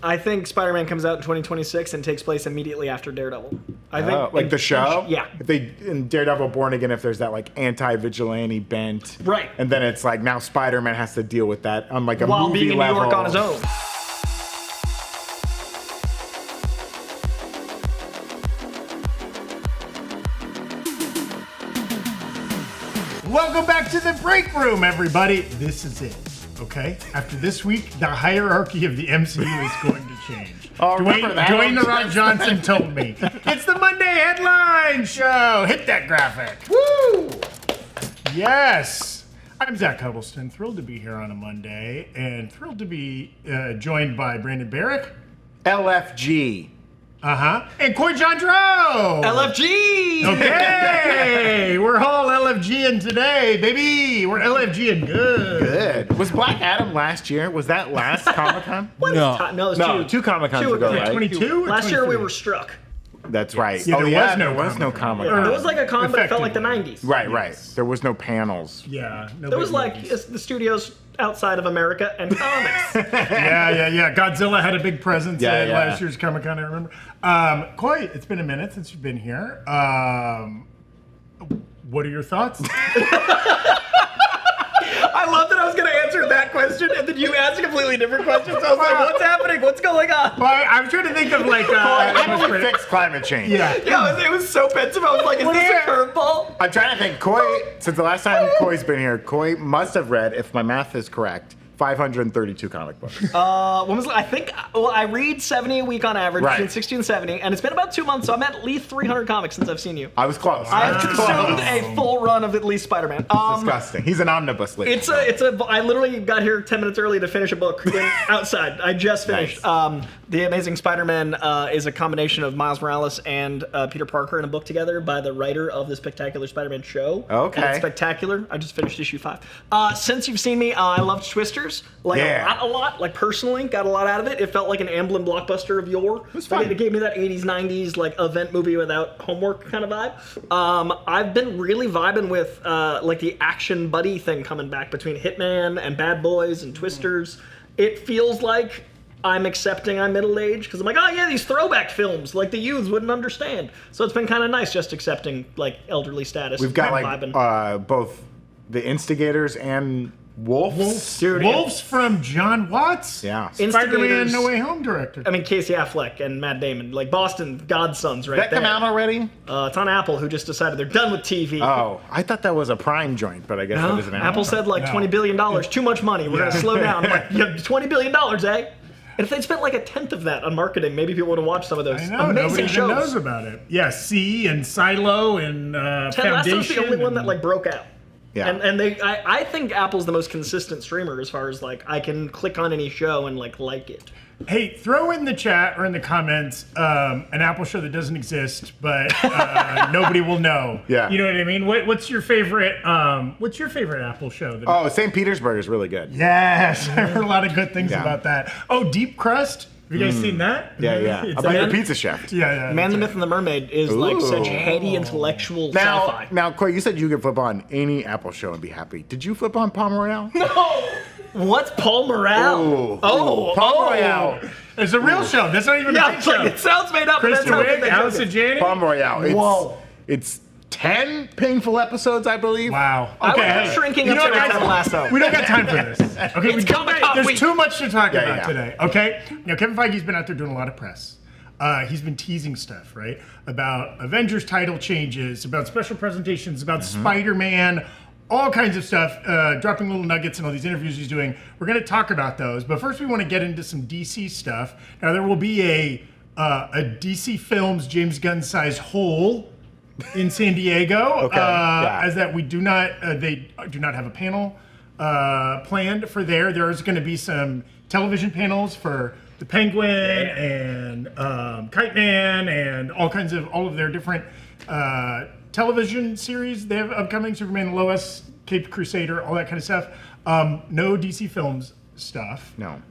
I think Spider-Man comes out in 2026 and takes place immediately after Daredevil. I think like the show? Yeah. If they in Daredevil Born Again, if there's that like anti-vigilante bent. Right. And then it's like now Spider-Man has to deal with that on like a While movie being in New level. York on his own. Welcome back to the break room, everybody. This is it, okay? After this week, the hierarchy of the MCU is going to change. Oh, remember that Dwayne one? "The Rock" Johnson told me. It's the Monday Headline Show. Hit that graphic. Woo! Yes. I'm Zach Huddleston, thrilled to be here on a Monday, and thrilled to be joined by Brandon Barrick. LFG. And Coy Jandreau. LFG! Okay, we're all LFG-ing today, baby. We're LFG-ing good. Good. Was Black Adam last year? Was that last Comic-Con? No, it was two Comic-Cons Two ago, ago. right? 22 or Last year we 23? were struck. That's right. Yeah, there was no Comic-Con. It was like a con, but it felt like the 90s. Right. There was no panels. Yeah. It was like the studios outside of America and comics. Yeah. Godzilla had a big presence at Yeah. last year's Comic-Con, I remember. Coy, it's been a minute since you've been here. What are your thoughts? I love that I was going to answer that question, and then you asked a completely different question. So I was like, what's happening? What's going on? Well, I'm trying to think of like... How do we fix climate change? Yeah. Yeah, it was so pensive. I was like, is this a curveball? I'm trying to think. Coy, since the last time Coy's been here, Coy must have read, if my math is correct, 532 comic books. When was I read 70 a week on average, Right. between 60 and 70, and it's been about 2 months, so I'm at least 300 comics since I've seen you. I was close. I have consumed a full run of at least Spider-Man. Disgusting. He's an omnibus list. I literally got here 10 minutes early to finish a book outside. I just finished. Nice. The Amazing Spider-Man is a combination of Miles Morales and Peter Parker in a book together by the writer of the Spectacular Spider-Man show. Okay. And it's spectacular. I just finished issue 5. Since you've seen me, I loved Twisters. A lot. Like personally, got a lot out of it. It felt like an Amblin blockbuster of yore. It was fun. It gave me that 80s, 90s like event movie without homework kind of vibe. I've been really vibing with like the action buddy thing coming back between Hitman and Bad Boys and Twisters. It feels like I'm accepting I'm middle-aged because I'm like, oh yeah, these throwback films, like the youths wouldn't understand. So it's been kind of nice just accepting like elderly status. We've got vibing. both the Instigators and Wolves. Wolves from John Watts? Yeah. Spider-Man Instigators. No Way Home director. I mean, Casey Affleck and Matt Damon, like Boston Godsons right Did that there. come out already? It's on Apple, who just decided they're done with TV. Oh, I thought that was a Prime joint, but I guess that is an Apple said like No. $20 billion, too much money, we're going to slow down. I'm like, yeah, $20 billion, eh? And if they'd spent like a tenth of that on marketing, maybe people would have watched some of those I know, amazing nobody even shows. knows about it. Yeah, C and Silo and Ted Lasso's Foundation. the only one that like broke out. Yeah. And I think Apple's the most consistent streamer as far as like I can click on any show and like it. Hey, throw in the chat or in the comments an Apple show that doesn't exist, but nobody will know. Yeah. You know what I mean? What's your favorite? What's your favorite Apple show? Oh, St. Petersburg is really good. Yes, I heard a lot of good things Yeah. about that. Oh, Deep Crust. Have you guys seen that? Yeah. It's About your Man- pizza chef. Yeah. Man, the Myth, and the Mermaid is like such Ooh. heady intellectual Now, sci-fi. Coy, you said you could flip on any Apple show and be happy. Did you flip on Palm Royale? What's Paul Morale? Ooh. Oh, Royale. It's a real show. That's not even a Yeah, fake it's like, show. it sounds made up. but that's Kristen how good Wiig, they Allison joke it. Janney. Palm Royale. Whoa. It's 10 painful episodes, I believe. Wow. I Okay. was shrinking You up know to what, guys? Ted Lasso. We don't got time for this. Okay, It's Comic-Con there's week. too much to talk about yeah. today. Okay, now Kevin Feige's been out there doing a lot of press. He's been teasing stuff, right, about Avengers title changes, about special presentations, about Spider-Man, all kinds of stuff, dropping little nuggets in all these interviews he's doing. We're going to talk about those, but first we want to get into some DC stuff. Now there will be a DC Films James Gunn-sized hole in San Diego, Okay, yeah. as that we do not, they do not have a panel planned for there. There's going to be some television panels for the Penguin and Kite Man and all of their different television series they have upcoming, Superman and Lois, Caped Crusader, all that kind of stuff. No DC Films stuff. No.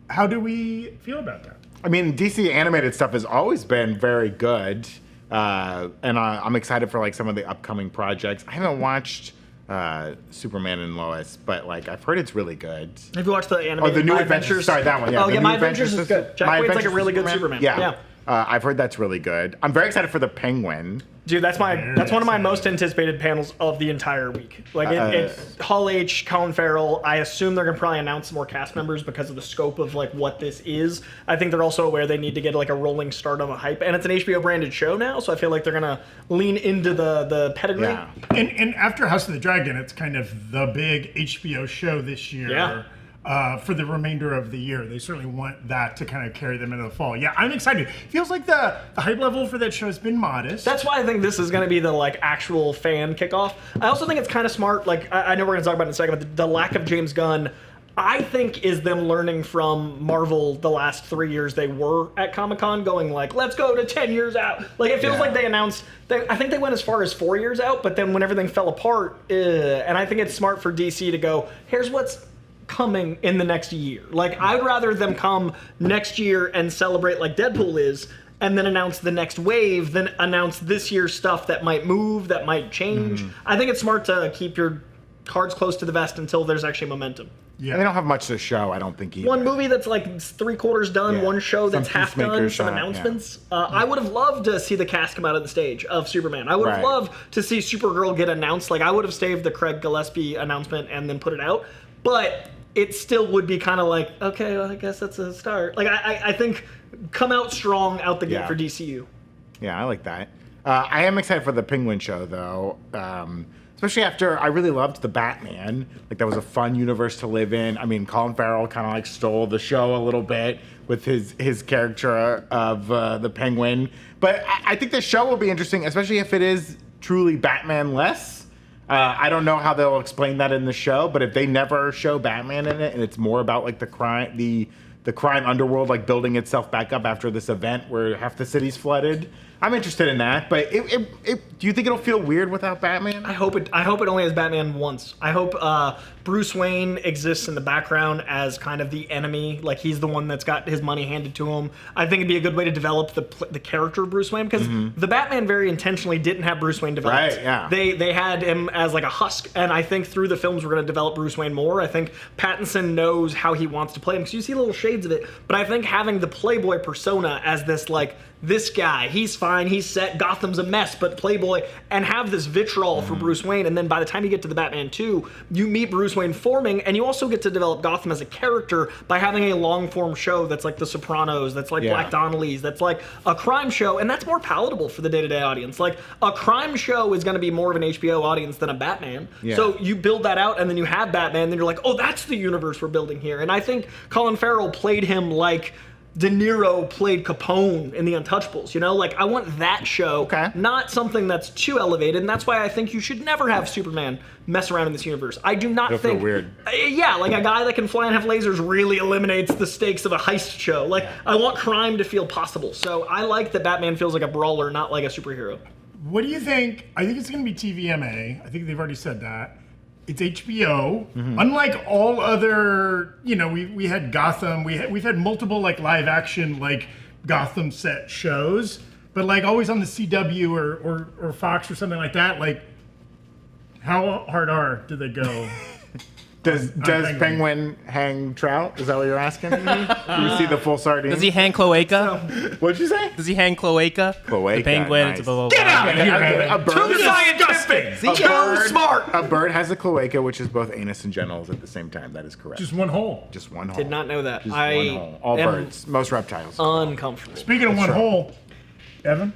How do we feel about that? I mean, DC animated stuff has always been very good. And I'm excited for like some of the upcoming projects. I haven't watched Superman and Lois, but like I've heard it's really good. Have you watched the animated? The new My Adventures. Sorry, that one. Yeah. Oh The yeah, New My Adventures is good. Jack My Quaid's like a Adventures really good Superman? Superman. Yeah. I've heard that's really good. I'm very excited for the Penguin. Dude, that's one of my most anticipated panels of the entire week. Like it's Hall H, Colin Farrell. I assume they're gonna probably announce some more cast members because of the scope of like what this is. I think they're also aware they need to get like a rolling start on the hype, and it's an HBO branded show now, so I feel like they're gonna lean into the pedigree. Yeah. And after House of the Dragon, it's kind of the big HBO show this year. Yeah. For the remainder of the year. They certainly want that to kind of carry them into the fall. Yeah, I'm excited. Feels like the hype level for that show has been modest. That's why I think this is going to be the like actual fan kickoff. I also think it's kind of smart. Like I know we're going to talk about it in a second, but the lack of James Gunn, I think, is them learning from Marvel the last 3 years they were at Comic-Con, going like, let's go to 10 years out. Like it feels like they announced. I think they went as far as 4 years out, but then when everything fell apart, and I think it's smart for DC to go, here's what's coming in the next year. Like I'd rather them come next year and celebrate like Deadpool is, and then announce the next wave than announce this year's stuff that might move, that might change. I think it's smart to keep your cards close to the vest until there's actually momentum. Yeah. And they don't have much to show, I don't think either. One movie that's like 3/4 done, Yeah. one show that's Some half done, Peacemaker some shot, announcements. I would have loved to see the cast come out on the stage of Superman. I would have Right. loved to see Supergirl get announced. Like I would have saved the Craig Gillespie announcement and then put it out. But it still would be kind of like, okay, well, I guess that's a start. Like I think come out strong out the gate for DCU. Yeah, I like that. I am excited for the Penguin show, though. Especially after I really loved the Batman. Like, that was a fun universe to live in. I mean, Colin Farrell kind of like stole the show a little bit with his character of the Penguin. But I think the show will be interesting, especially if it is truly Batman-less. I don't know how they'll explain that in the show, but if they never show Batman in it and it's more about like the crime underworld like building itself back up after this event where half the city's flooded, I'm interested in that. But do you think it'll feel weird without Batman? I hope it only has Batman once. I hope Bruce Wayne exists in the background as kind of the enemy, like he's the one that's got his money handed to him. I think it'd be a good way to develop the character of Bruce Wayne, because the Batman very intentionally didn't have Bruce Wayne developed. Right, yeah. They had him as like a husk, and I think through the films we're going to develop Bruce Wayne more. I think Pattinson knows how he wants to play him, because you see little shades of it, but I think having the Playboy persona as this like, this guy, he's fine, he's set, Gotham's a mess, but Playboy, and have this vitriol for Bruce Wayne, and then by the time you get to the Batman 2, you meet Bruce Wayne forming, and you also get to develop Gotham as a character by having a long-form show that's like The Sopranos, that's like Black Donnelly's, that's like a crime show, and that's more palatable for the day-to-day audience. Like, a crime show is gonna be more of an HBO audience than a Batman. So you build that out, and then you have Batman, then you're like, oh, that's the universe we're building here. And I think Colin Farrell played him like De Niro played Capone in The Untouchables, you know? Like, I want that show, not something that's too elevated, and that's why I think you should never have Superman mess around in this universe. I do not It'll think... feel weird. Yeah, like a guy that can fly and have lasers really eliminates the stakes of a heist show. Like, I want crime to feel possible. So I like that Batman feels like a brawler, not like a superhero. What do you think? I think it's going to be TVMA. I think they've already said that. It's HBO. Unlike all other, we had Gotham. We've had multiple like live action like Gotham set shows, but like always on the CW or Fox or something like that. Like, how hard do they go? Does Penguin hang trout? Is that what you're asking? Do you see the full sardine? Does he hang cloaca? What'd you say? Does he hang cloaca? Cloaca, The penguin. nice. It's blah, blah, Get blah. out of here! A bird, Too scientific! Too smart! a bird has a cloaca, which is both anus and genitals at the same time. That is correct. Just one hole. Just one hole. Did not know that. Just I one hole. All am birds. Most reptiles. uncomfortable. Speaking of one hole, Evan.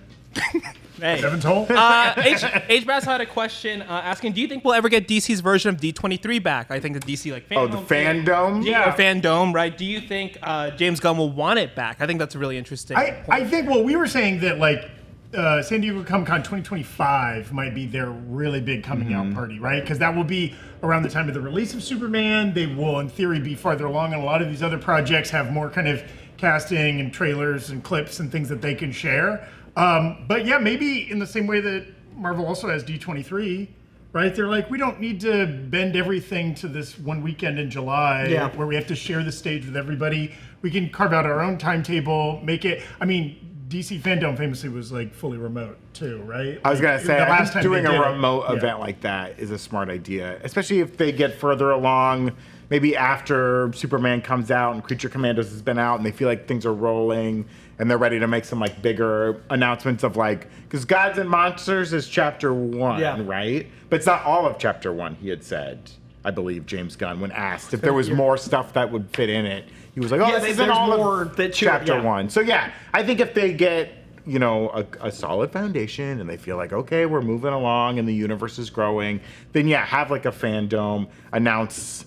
Hey. Evan's hole. H. Brass had a question asking, do you think we'll ever get DC's version of D23 back? I think the DC like Oh, the fandom? Yeah, fandom, right? Do you think James Gunn will want it back? I think that's a really interesting I think, well, we were saying that like San Diego Comic-Con 2025 might be their really big coming out party, right? Because that will be around the time of the release of Superman. They will, in theory, be farther along, and a lot of these other projects have more kind of casting and trailers and clips and things that they can share. But yeah, maybe in the same way that Marvel also has D23, right? They're like, we don't need to bend everything to this one weekend in July where we have to share the stage with everybody. We can carve out our own timetable, make it, I mean, DC Fandom famously was like fully remote too, right? I was Like, gonna say, the I last think time doing they a did it- remote yeah. event like that is a smart idea, especially if they get further along. Maybe after Superman comes out and Creature Commandos has been out, and they feel like things are rolling, and they're ready to make some like bigger announcements of like, because Gods and Monsters is chapter 1, right? But it's not all of chapter 1. He had said, I believe, James Gunn, when asked if there was more stuff that would fit in it, he was like, "Oh, this isn't there's all more of that chapter 1." So yeah, I think if they get a solid foundation and they feel like, okay, we're moving along and the universe is growing, then yeah, have like a fandom, announce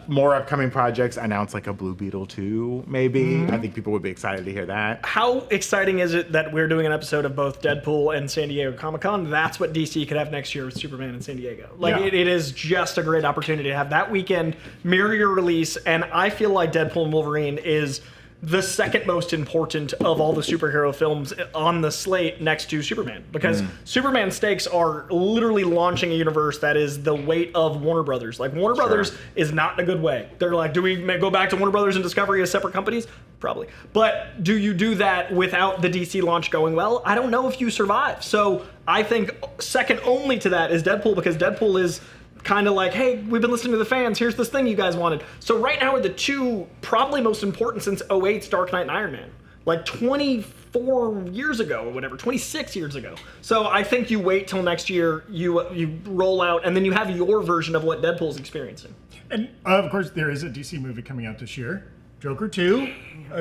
more upcoming projects, announce like a Blue Beetle 2, maybe. I think people would be excited to hear that. How exciting is it that we're doing an episode of both Deadpool and San Diego Comic-Con? That's what DC could have next year with Superman in San Diego. Like, Yeah. it is just a great opportunity to have that weekend mirror your release, and I feel like Deadpool and Wolverine is the second most important of all the superhero films on the slate next to Superman, because Superman stakes are literally launching a universe that is the weight of Warner Brothers. Like, Warner Brothers is not in a good way. They're like, do we go back to Warner Brothers and Discovery as separate companies? Probably. But do you do that without the DC launch going well? I don't know if you survive. So I think second only to that is Deadpool, because Deadpool is kind of like, hey, we've been listening to the fans, here's this thing you guys wanted. So right now are the two probably most important since 08's Dark Knight and Iron Man. Like 24 years ago or whatever, 26 years ago. So I think you wait till next year, you roll out, and then you have your version of what Deadpool's experiencing. And of course, there is a DC movie coming out this year, Joker 2,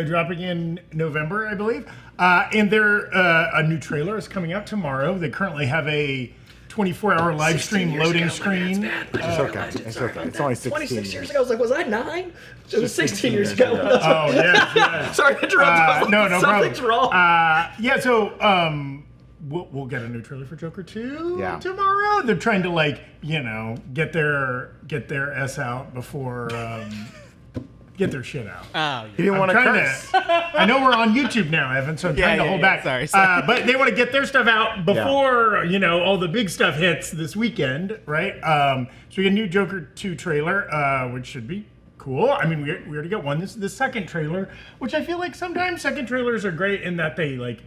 dropping in November, I believe. And a new trailer is coming out tomorrow. They currently have a 24-hour live stream loading screen. It's okay. It's okay. It's only 16 26 years ago, I was like, was I 9? It was 16 years ago. Oh, yeah. Sorry to interrupt. I was like, No something's problem. wrong. So we'll get a new trailer for Joker 2 tomorrow. They're trying to get their S out before get their shit out. Oh, You didn't want to Trying curse. I know we're on YouTube now, Evan, so I'm trying to hold back. Sorry. But they want to get their stuff out before all the big stuff hits this weekend, right? So we get a new Joker 2 trailer, which should be cool. I mean, we already got one. This is the second trailer, which I feel like sometimes second trailers are great in that they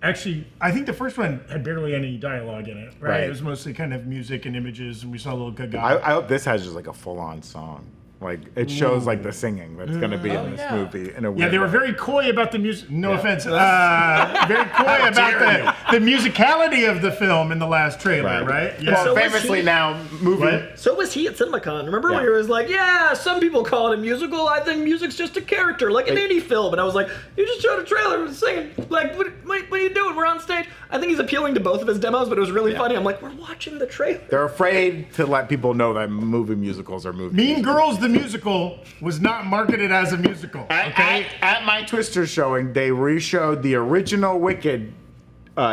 actually, I think the first one had barely any dialogue in it, right? It was mostly kind of music and images, and we saw a little Gaga. I hope this has just like a full-on song. Like, it shows like the singing that's going to be in this movie in a weird Yeah, they were way. very coy about the music. No offense. Very coy about the musicality of the film in the last trailer, right? Yeah. Well, So was famously he- now, movie. What? So was he at CinemaCon. Remember when Yeah. he was like, yeah, some people call it a musical. I think music's just a character, like an indie film. And I was like, you just showed a trailer and singing. Like, what are you doing? We're on stage. I think he's appealing to both of his demos, but it was really funny. I'm like, we're watching the trailer. They're afraid to let people know that movie musicals are movies. Mean Girls the musical was not marketed as a musical. Okay. At my Twister showing, they re-showed the original Wicked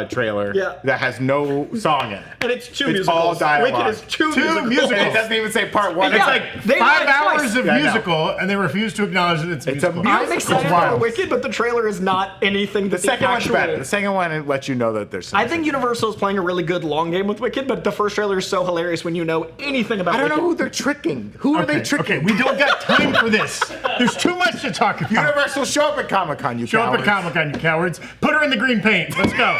trailer that has no song in it. And it's two It's musicals. all dialogue. Wicked is two musicals. musicals. And it doesn't even say part one. Yeah. It's Like They 5 lied twice. hours of Yeah, I know. musical, and they refuse to acknowledge that it's a musical. I'm excited for wild. Wicked, but the trailer is not anything that The second one's actual... better. The second one, it lets you know that there's something. I think Universal is playing a really good long game with Wicked, but the first trailer is so hilarious when you know anything about I don't know Wicked. who they're tricking. Who are they tricking? Okay, we don't got time for this. There's too much to talk about. Universal, show up at Comic-Con, you Show up at cowards. Comic-Con, you cowards. Put her in the green paint. Let's go.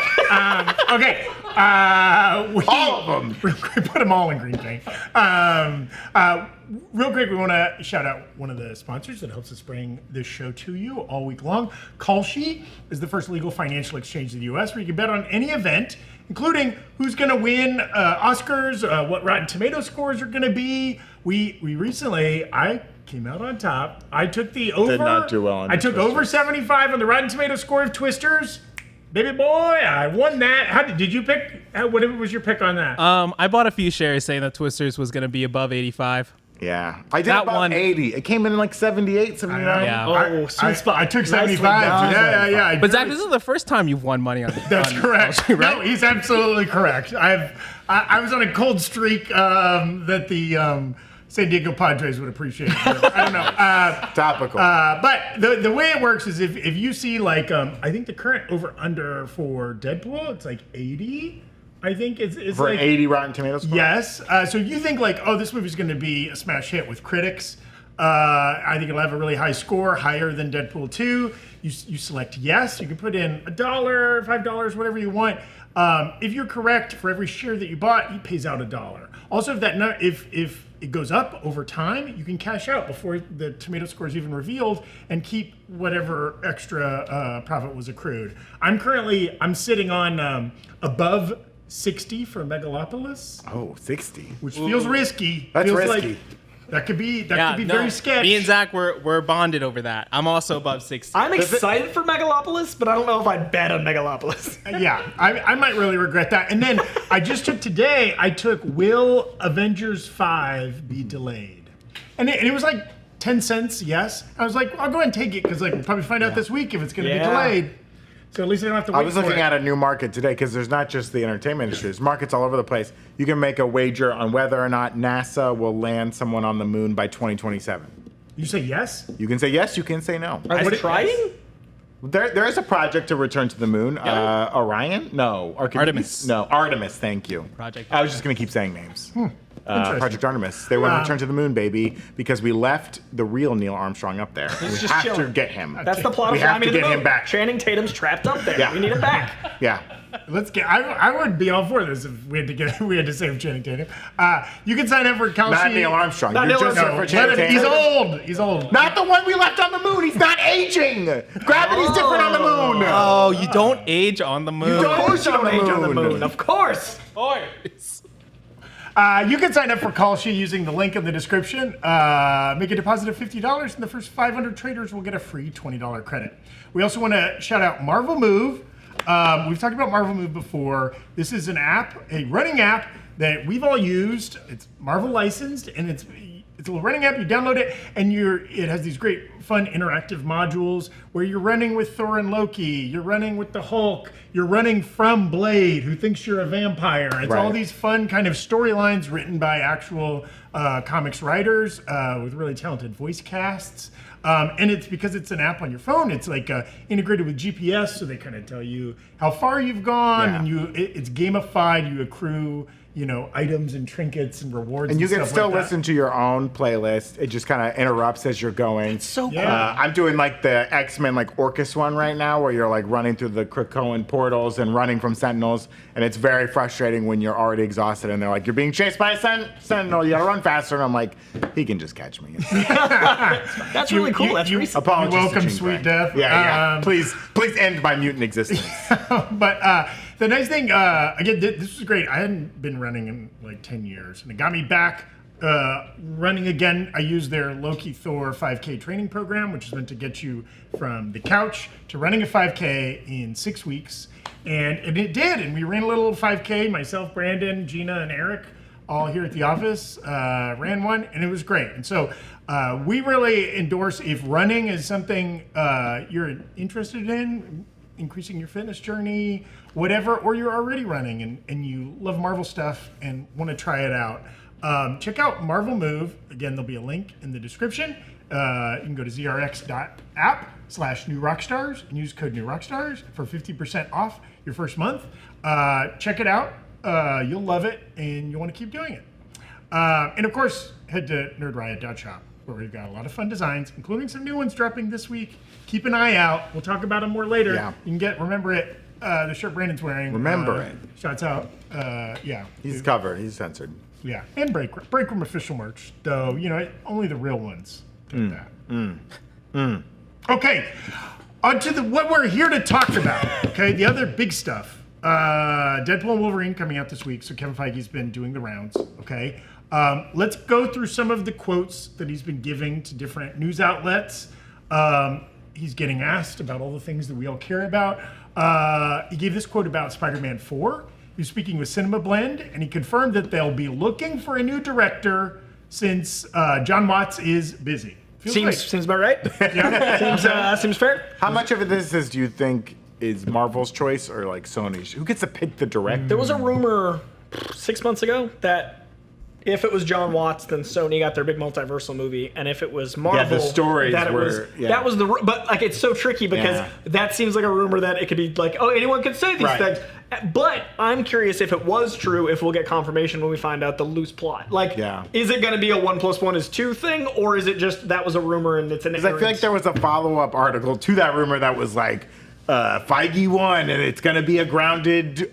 Okay. All of them. Real quick, put them all in green paint. Real quick, we want to shout out one of the sponsors that helps us bring this show to you all week long. Kalshi is the first legal financial exchange in the U.S. where you can bet on any event, including who's going to win Oscars, what Rotten Tomato scores are going to be. We recently, I came out on top. I took the over. Did not do well on I the took over 75 on the Rotten Tomato score of Twisters. Baby boy, I won that. How did you pick? What was your pick on that? I bought a few shares saying that Twisters was going to be above 85. Yeah. I did That about one- 80. It came in like 78, 79. Yeah. Oh, sweet spot. I took Nicely 75. done. Yeah. But Zach, this is the first time you've won money on That's on correct. Kalshi, right? No, he's absolutely correct. I was on a cold streak that the San Diego Padres would appreciate. But I don't know. Topical. But the way it works is if you see like I think the current over under for Deadpool, it's like 80. I think it's For like 80 Rotten Tomatoes. yes. So you think like, oh, this movie's going to be a smash hit with critics. I think it'll have a really high score, higher than Deadpool 2. You select yes. You can put in $1, $5, whatever you want. If you're correct, for every share that you bought, he pays out $1. Also, if it goes up over time, you can cash out before the tomato score is even revealed and keep whatever extra profit was accrued. I'm sitting on above 60 for Megalopolis. Oh, 60. Which feels risky. That's feels risky. Like that could be very sketchy. Me and Zach we're bonded over that. I'm also above 60. I'm excited for Megalopolis, but I don't know if I'd bet on Megalopolis. Yeah, I might really regret that. And then I took will Avengers 5 be delayed? And it was like 10 cents, yes. I was like, I'll go ahead and take it because we'll probably find out this week if it's going to be delayed. So at least I don't have to wait. I was looking at a new market today because there's not just the entertainment industry. There's markets all over the place. You can make a wager on whether or not NASA will land someone on the moon by 2027. You say yes? You can say yes, you can say no. Are they trying? There is a project to return to the moon. Orion? No. Artemis. No, Artemis, thank you. Project I was just going to keep saying names. Interesting. Project Artemis. They want to return to the moon, baby, because we left the real Neil Armstrong up there. We just have chilling. to get him. That's the plot We of have Fly Me to to the get Moon. him back. Channing Tatum's trapped up there. Yeah. We need him back. Yeah. I would be all for this if we had to save Channing Tatum. You can sign up for Kalshi. Not Neil Armstrong. Not You're Neil just Armstrong. for Channing Tatum. He's old. He's old. Not the one we left on the moon. He's not aging. Gravity's different on the moon. Oh, you don't age on the moon. Of course you don't age on the moon. moon. Of course. You can sign up for Kalshi using the link in the description. Make a deposit of $50, and the first 500 traders will get a free $20 credit. We also want to shout out Marvel Move. We've talked about Marvel Move before. This is an app, a running app that we've all used. It's Marvel licensed, and it's a little running app. You download it, and it has these great, fun, interactive modules where you're running with Thor and Loki. You're running with the Hulk. You're running from Blade, who thinks you're a vampire. It's all these fun kind of storylines written by actual comics writers with really talented voice casts. And it's because it's an app on your phone. It's like integrated with GPS, so they kind of tell you how far you've gone, and it's gamified. You accrue, items and trinkets and rewards. And you can stuff still like that. listen to your own playlist. It just kind of interrupts as you're going. It's so cool. I'm doing like the X-Men like Orcus one right now, where you're like running through the Krakoan portals and running from Sentinels, and it's very frustrating when you're already exhausted and they're like, "You're being chased by a Sentinel. You gotta run faster." And I'm like, "He can just catch me." That's really cool. That's recent. Apologies to welcome Gene sweet Grey. death. Yeah. Please end my mutant existence. But the nice thing, again, this was great. I hadn't been running in like 10 years, and it got me back running again. I used their Loki Thor 5K training program, which is meant to get you from the couch to running a 5K in 6 weeks. And it did. And we ran a little 5K, myself, Brandon, Gina, and Eric, all here at the office, ran one, and it was great. And so we really endorse, if running is something you're interested in, increasing your fitness journey, whatever, or you're already running and you love Marvel stuff and want to try it out, check out Marvel Move. Again, there'll be a link in the description. You can go to zrx.app/New Rockstars and use code New Rockstars for 50% off your first month. Check it out. You'll love it, and you'll want to keep doing it. And of course, head to nerdriot.shop, where we've got a lot of fun designs, including some new ones dropping this week. Keep an eye out. We'll talk about them more later. Yeah. You can remember it, the shirt Brandon's wearing. Remember it. Shouts out. He's covered. He's censored. Yeah, and Breakroom official merch, though, only the real ones get that. Okay, on to what we're here to talk about, okay? The other big stuff. Deadpool and Wolverine coming out this week, so Kevin Feige's been doing the rounds, okay? Let's go through some of the quotes that he's been giving to different news outlets. He's getting asked about all the things that we all care about. He gave this quote about Spider-Man 4. He was speaking with Cinema Blend, and he confirmed that they'll be looking for a new director since John Watts is busy. Seems about right. Yeah. Seems fair. How much of this do you think is Marvel's choice or like Sony's? Who gets to pick the director? There was a rumor 6 months ago that if it was John Watts, then Sony got their big multiversal movie, and if it was Marvel, the stories that were- that was the. But like, it's so tricky because that seems like a rumor that it could be like, oh, anyone could say these Right. things, But I'm curious if it was true, if we'll get confirmation when we find out the loose plot. Like, is it going to be a 1 + 1 is 2 thing, or is it just that was a rumor and it's an Because I feel like there was a follow-up article to that rumor that was like, Feige won, and it's going to be a grounded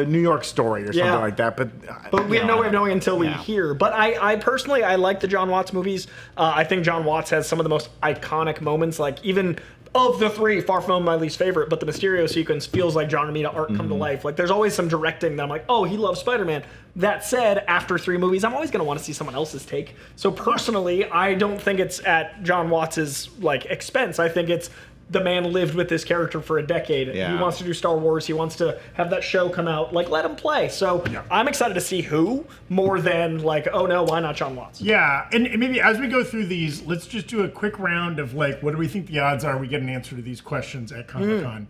New York story or something like that. But we have no way of knowing until we hear. But I personally, I like the John Watts movies. I think John Watts has some of the most iconic moments, like even of the three, far from my least favorite, but the Mysterio sequence feels like John Romita art come to life. Like, there's always some directing that I'm like, oh, he loves Spider-Man. That said, after 3 movies, I'm always going to want to see someone else's take. So personally, I don't think it's at John Watts's like expense. I think it's the man lived with this character for a decade. He wants to do Star Wars. He wants to have that show come out. Like, let him play. So I'm excited to see who more than like, oh no, why not John Watts? Yeah, and maybe as we go through these, let's just do a quick round of like, what do we think the odds are we get an answer to these questions at Comic-Con?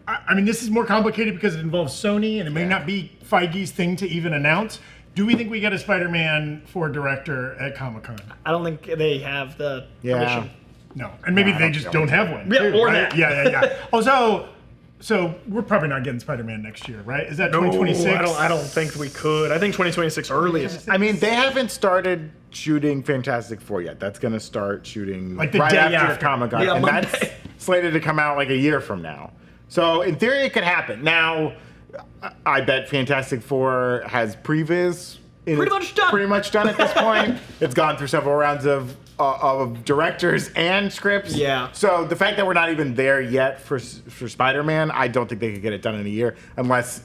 I mean, this is more complicated because it involves Sony, and it may not be Feige's thing to even announce. Do we think we get a Spider-Man 4 director at Comic-Con? I don't think they have the permission. No, and maybe they just don't have one. Yeah, too, or right? that. Yeah. Also, so we're probably not getting Spider-Man next year, right? Is that 2026? I don't think we could. I think 2026 earliest. I mean, they haven't started shooting Fantastic Four yet. That's going to start shooting like the right day after Comic-Con. Yeah, and Monday. that's slated to come out like a year from now. So in theory, it could happen. Now, I bet Fantastic Four has previs. Pretty much done at this point. It's gone through several rounds of directors and scripts. Yeah. So the fact that we're not even there yet for Spider-Man, I don't think they could get it done in a year unless,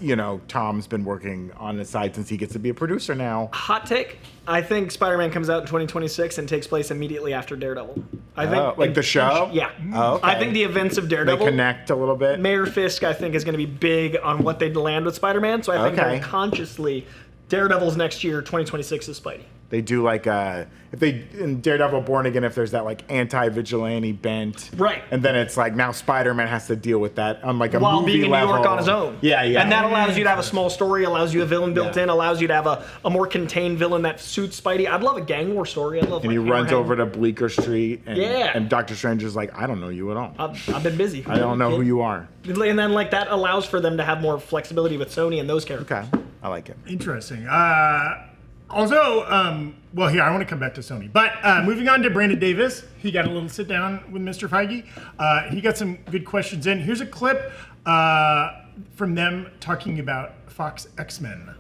Tom's been working on the side since he gets to be a producer now. Hot take. I think Spider-Man comes out in 2026 and takes place immediately after Daredevil. I think like the show? Yeah. Oh, okay. I think the events of Daredevil They connect a little bit. Mayor Fisk, I think, is going to be big on what they land with Spider-Man. So I think they're consciously Daredevil's next year, 2026 is Spidey. They do like if they in Daredevil Born Again, if there's that like anti-vigilante bent, right? And then it's like now Spider-Man has to deal with that on like a while movie being in level. New York on his own. Yeah. And that allows you to have a small story, allows you a villain built in, allows you to have a more contained villain that suits Spidey. I'd love a gang war story. I'd love. And he runs over to Bleecker Street, and, Yeah. and Doctor Strange is like, I don't know you at all. I've been busy. I don't know who you are. And then like that allows for them to have more flexibility with Sony and those characters. Okay, I like it. Interesting. Also, well, here, I want to come back to Sony. But moving on to Brandon Davis, he got a little sit down with Mr. Feige. He got some good questions in. Here's a clip from them talking about Fox X-Men.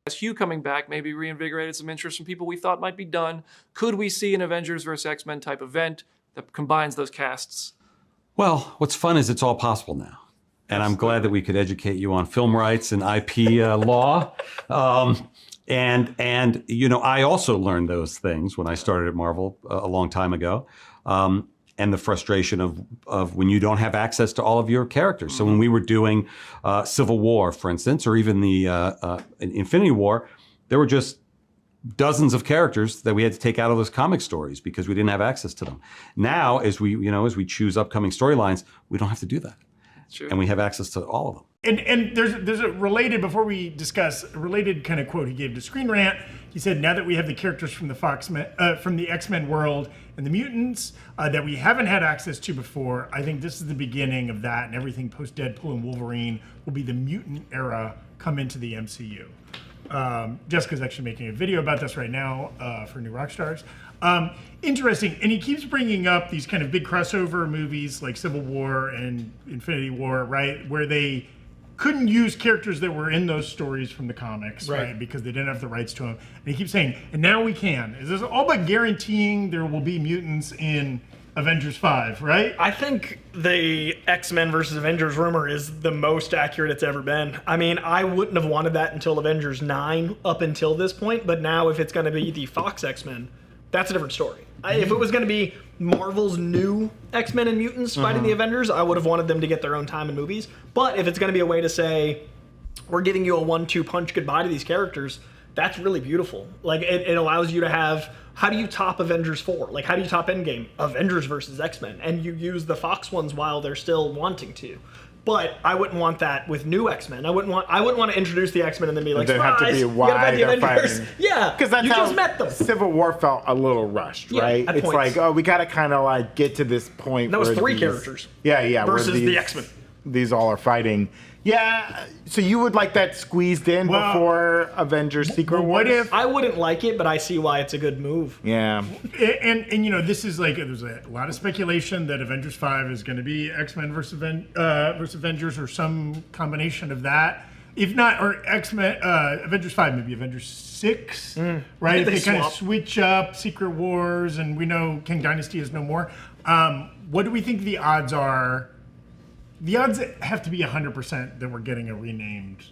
As Hugh coming back maybe reinvigorated some interest from people we thought might be done. Could we see an Avengers vs. X-Men type event that combines those casts? Well, what's fun is it's all possible now. And I'm glad that we could educate you on film rights and IP law. And I also learned those things when I started at Marvel a long time ago. And the frustration of when you don't have access to all of your characters. So when we were doing Civil War, for instance, or even the Infinity War, there were just dozens of characters that we had to take out of those comic stories because we didn't have access to them. Now, as we choose upcoming storylines, we don't have to do that. True. And we have access to all of them. And there's a related, before we discuss, a related kind of quote he gave to Screen Rant. He said, now that we have the characters from the X-Men world and the mutants that we haven't had access to before, I think this is the beginning of that, and everything post Deadpool and Wolverine will be the mutant era come into the MCU. Jessica's actually making a video about this right now for New Rockstars. Interesting, and he keeps bringing up these kind of big crossover movies like Civil War and Infinity War, right, where they couldn't use characters that were in those stories from the comics, right? Because they didn't have the rights to them. And he keeps saying, and now we can. Is this all but guaranteeing there will be mutants in Avengers 5, right? I think the X-Men versus Avengers rumor is the most accurate it's ever been. I mean, I wouldn't have wanted that until Avengers 9 up until this point, but now if it's going to be the Fox X-Men, that's a different story. If it was going to be Marvel's new X-Men and mutants fighting the Avengers, I would have wanted them to get their own time in movies. But if it's going to be a way to say, we're giving you a 1-2 punch goodbye to these characters, that's really beautiful. Like, it allows you to have, how do you top Avengers 4? Like, how do you top Endgame? Avengers versus X-Men. And you use the Fox ones while they're still wanting to. But I wouldn't want that with new X-Men. I wouldn't want to introduce the X-Men and then be like, They have to be why they're fighting. Yeah, because that's you how just met them. Civil War felt a little rushed, right? At It's points. like, we got to kind of like get to this point. That was where 3 characters. Yeah. Versus the X-Men. these all are fighting. Yeah, so you would like that squeezed in before Avengers Secret Wars? What if? I wouldn't like it, but I see why it's a good move. Yeah. And this is like there's a lot of speculation that Avengers 5 is going to be X-Men versus Avengers or some combination of that. If not, or X-Men, Avengers 5, maybe Avengers 6, right? If they kind of switch up Secret Wars, and we know Kang Dynasty is no more. What do we think the odds are? The odds have to be 100% that we're getting a renamed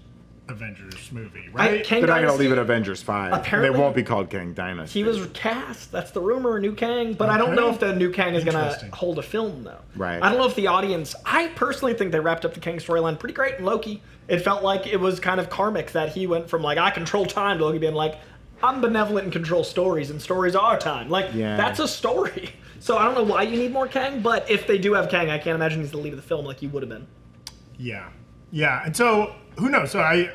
Avengers movie, right? They're not going to leave it Avengers 5. Apparently, they won't be called Kang Dynasty. He was cast. That's the rumor, a new Kang. But I don't know if the new Kang is going to hold a film, though. Right. I don't know if the audience... I personally think they wrapped up the Kang storyline pretty great in Loki. It felt like it was kind of karmic that he went from, like, I control time to Loki being like, I'm benevolent and control stories, and stories are time. Like, that's a story. So I don't know why you need more Kang, but if they do have Kang, I can't imagine he's the lead of the film like he would have been. Yeah. And so, who knows? So I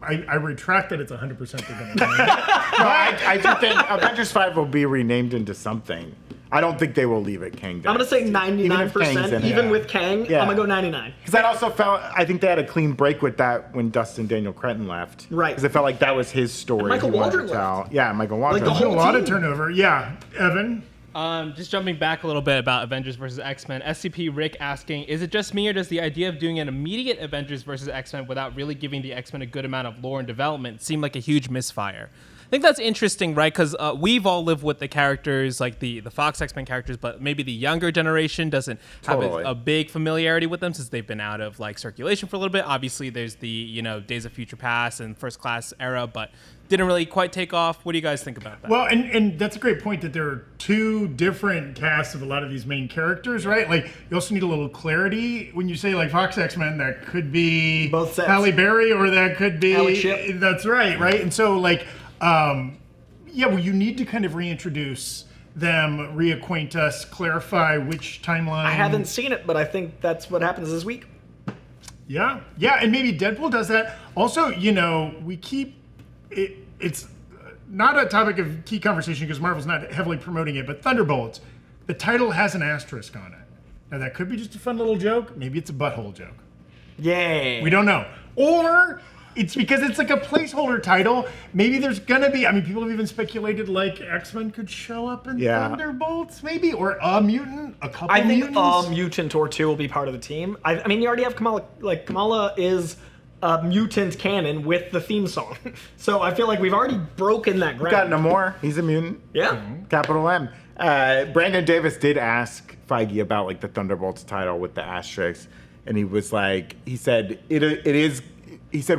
retract that it's 100% they're going to do. I do think Avengers 5 will be renamed into something. I don't think they will leave it Kang Dynasty. I'm going to say 99%, even with Kang. I'm going to go 99. Because I also felt, I think they had a clean break with that when Dustin Daniel Cretton left. Right. Because it felt like that was his story. And Michael he wanted Waldron to tell. left. Yeah, Michael Waldron. Like the whole a lot team. of turnover. Yeah. Evan? Just jumping back a little bit about Avengers versus X-Men. SCP Rick asking, is it just me or does the idea of doing an immediate Avengers versus X-Men without really giving the X-Men a good amount of lore and development seem like a huge misfire? I think that's interesting, right? Because we've all lived with the characters, like the Fox X-Men characters, but maybe the younger generation doesn't have a big familiarity with them since they've been out of like circulation for a little bit. Obviously, there's the Days of Future Past and First Class era, but didn't really quite take off. What do you guys think about that? Well, and that's a great point that there are two different casts of a lot of these main characters, right? Like, you also need a little clarity when you say, like, Fox X-Men, that could be both sets. Halle Berry or that could be... Alex Shipp. That's right? And so, like, you need to kind of reintroduce them, reacquaint us, clarify which timeline... I haven't seen it, but I think that's what happens this week. Yeah, and maybe Deadpool does that. Also, we keep... It's not a topic of key conversation because Marvel's not heavily promoting it, but Thunderbolts, the title has an asterisk on it. Now, that could be just a fun little joke. Maybe it's a butthole joke. Yeah. We don't know. Or it's because it's like a placeholder title. Maybe there's going to be, people have even speculated like X-Men could show up in Thunderbolts, maybe, or a mutant, a couple mutants. I think a mutant or two will be part of the team. I mean, you already have Kamala. Like, Kamala is... mutant canon with the theme song. So I feel like we've already broken that ground. Got Namor. He's a mutant. Yeah. Capital M. Brandon Davis did ask Feige about like the Thunderbolts title with the asterisk, and he was like, he said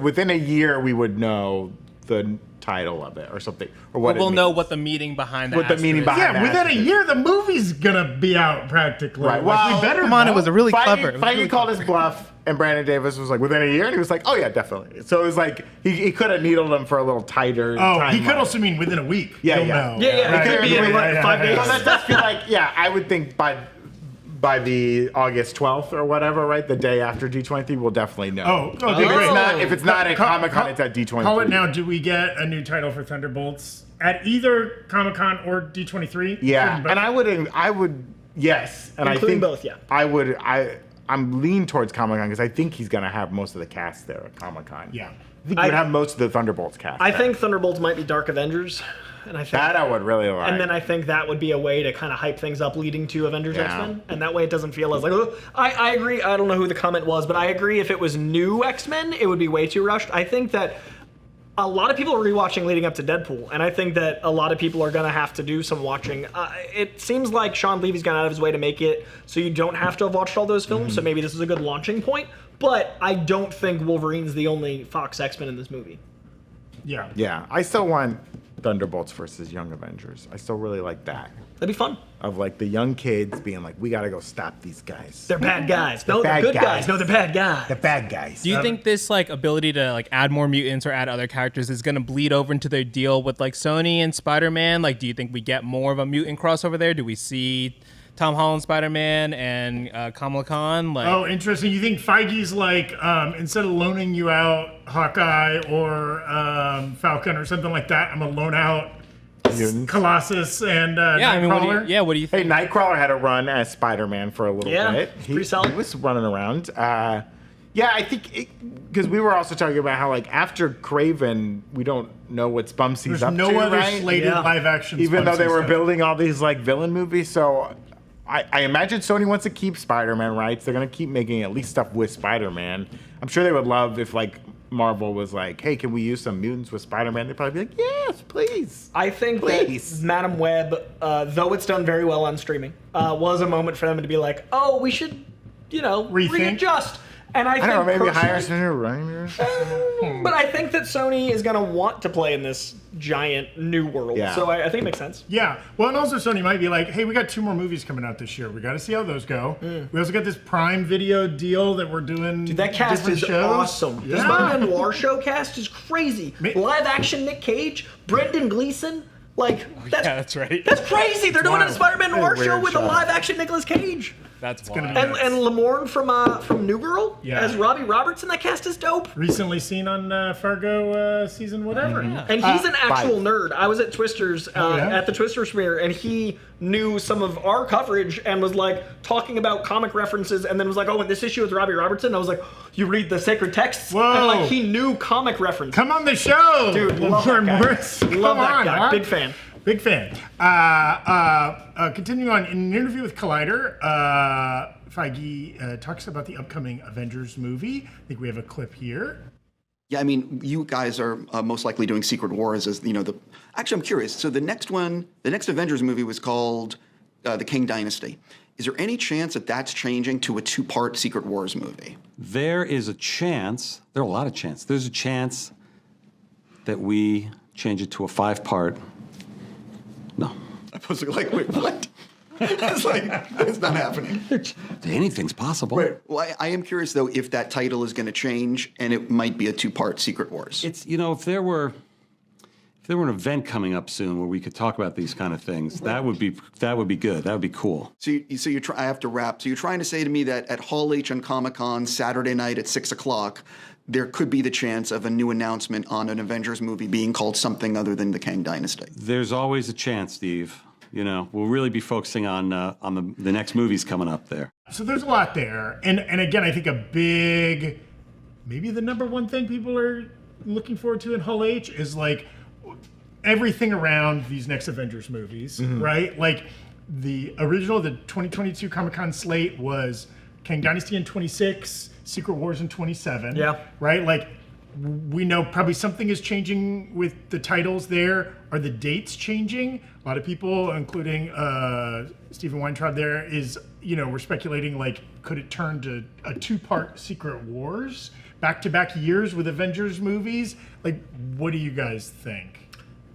within a year we would know the title of it or something, or what we'll know what the meaning behind that. Within a year the movie's gonna be out practically. Right. Well, we better come on, it was a really clever. Feige called his bluff, and Brandon Davis was like, within a year, and he was like, oh yeah, definitely. So it was like he could have needled him for a little tighter. He could also mean within a week. Yeah. It could be in like 5 days. Well, that does feel like, I would think by the August 12th or whatever, right? The day after D23, we'll definitely know. If it's not at Comic-Con, it's at D23. Call it now. Do we get a new title for Thunderbolts at either Comic-Con or D23? Yeah, and I would, yes. And Including I think both, yeah. I'm lean towards Comic-Con because I think he's going to have most of the cast there at Comic-Con. Yeah. I think he would have most of the Thunderbolts cast. I think Thunderbolts might be Dark Avengers. And I think that I would really like. And then I think that would be a way to kind of hype things up leading to Avengers X-Men. And that way it doesn't feel as like, I agree. I don't know who the comment was, but I agree if it was new X-Men, it would be way too rushed. I think that a lot of people are rewatching leading up to Deadpool. And I think that a lot of people are going to have to do some watching. It seems like Sean Levy's gone out of his way to make it so you don't have to have watched all those films. So maybe this is a good launching point. But I don't think Wolverine's the only Fox X-Men in this movie. Yeah. Yeah. I still want Thunderbolts versus Young Avengers. I still really like that. That'd be fun. Of like the young kids being like, we gotta go stop these guys. They're bad guys. No, they're good guys. No, they're bad guys. The bad guys. Do you think this like ability to like add more mutants or add other characters is gonna bleed over into their deal with like Sony and Spider-Man? Like, do you think we get more of a mutant crossover there? Do we see Tom Holland Spider-Man and Kamala Khan? Like, interesting. You think Feige's like, instead of loaning you out Hawkeye or Falcon or something like that, I'm gonna loan out mutants. Colossus and Yeah, I mean, Nightcrawler. what do you Hey, think? Nightcrawler had a run as Spider-Man for a little Yeah, bit. pretty solid. He was running around. Yeah, I think because we were also talking about how like after Craven, we don't know what Bumsey's There's up no to, other right? slated Yeah. live action. Even though they were stuff. building all these like villain movies, so I imagine Sony wants to keep Spider-Man rights. They're gonna keep making at least stuff with Spider-Man. I'm sure they would love if like Marvel was like, hey, can we use some mutants with Spider-Man? They'd probably be like, yes, please. I think Please. that Madam Web, though it's done very well on streaming, was a moment for them to be like, oh, we should, Rethink. readjust. And I I don't know, think maybe hire personally- some new writers. But I think that Sony is going to want to play in this giant new world. Yeah. So I think it makes sense. Yeah. Well, and also Sony might be like, hey, we got 2 more movies coming out this year. We got to see how those go. We also got this Prime Video deal that we're doing. Dude, that cast different is shows. awesome. The Yeah. Spider-Man Noir show cast is crazy. Live action Nick Cage, Brendan Gleeson. Like, Yeah, that's right. that's crazy. They're doing a wild. Spider-Man Noir Weird show with a show. live action Nicolas Cage. That's gonna wild. be- And Lamorne from New Girl Yeah. as Robbie Robertson. That cast is dope. Recently seen on Fargo season whatever. And he's an actual nerd. I was at Twisters yeah? at the Twisters premiere, and he knew some of our coverage and was like talking about comic references, and then was like, "Oh, in this issue with Robbie Robertson," I was like, "You read the sacred texts?" Whoa. And like he knew comic references. Come on the show, Dude, love Lauren that guy. Morris. Love Come that on, guy. huh? Big fan. Big fan. Continuing on, in an interview with Collider, Feige talks about the upcoming Avengers movie. I think we have a clip here. Yeah, I mean, you guys are most likely doing Secret Wars as Actually, I'm curious. So the next Avengers movie was called The King Dynasty. Is there any chance that that's changing to a 2-part Secret Wars movie? There is a chance, there are a lot of chances. There's a chance that we change it to a 5-part. No. I was like, wait, what? It's like, it's not happening. Anything's possible. Right. Well, I am curious, though, if that title is going to change and it might be a 2-part Secret Wars. It's, if there were an event coming up soon where we could talk about these kind of things, that would be good. That would be cool. So I have to wrap. So you're trying to say to me that at Hall H on Comic-Con Saturday night at 6 o'clock, there could be the chance of a new announcement on an Avengers movie being called something other than the Kang Dynasty. There's always a chance, Steve. We'll really be focusing on the next movies coming up there. So there's a lot there. And again, I think maybe the number one thing people are looking forward to in Hall H is like everything around these next Avengers movies, right? Like the 2022 Comic-Con slate was Kang Dynasty in 26, Secret Wars in 27. Yeah. Right? Like we know probably something is changing with the titles there. Are the dates changing? A lot of people, including Stephen Weintraub there, we're speculating like, could it turn to a 2-part Secret Wars? Back-to-back years with Avengers movies? Like, what do you guys think?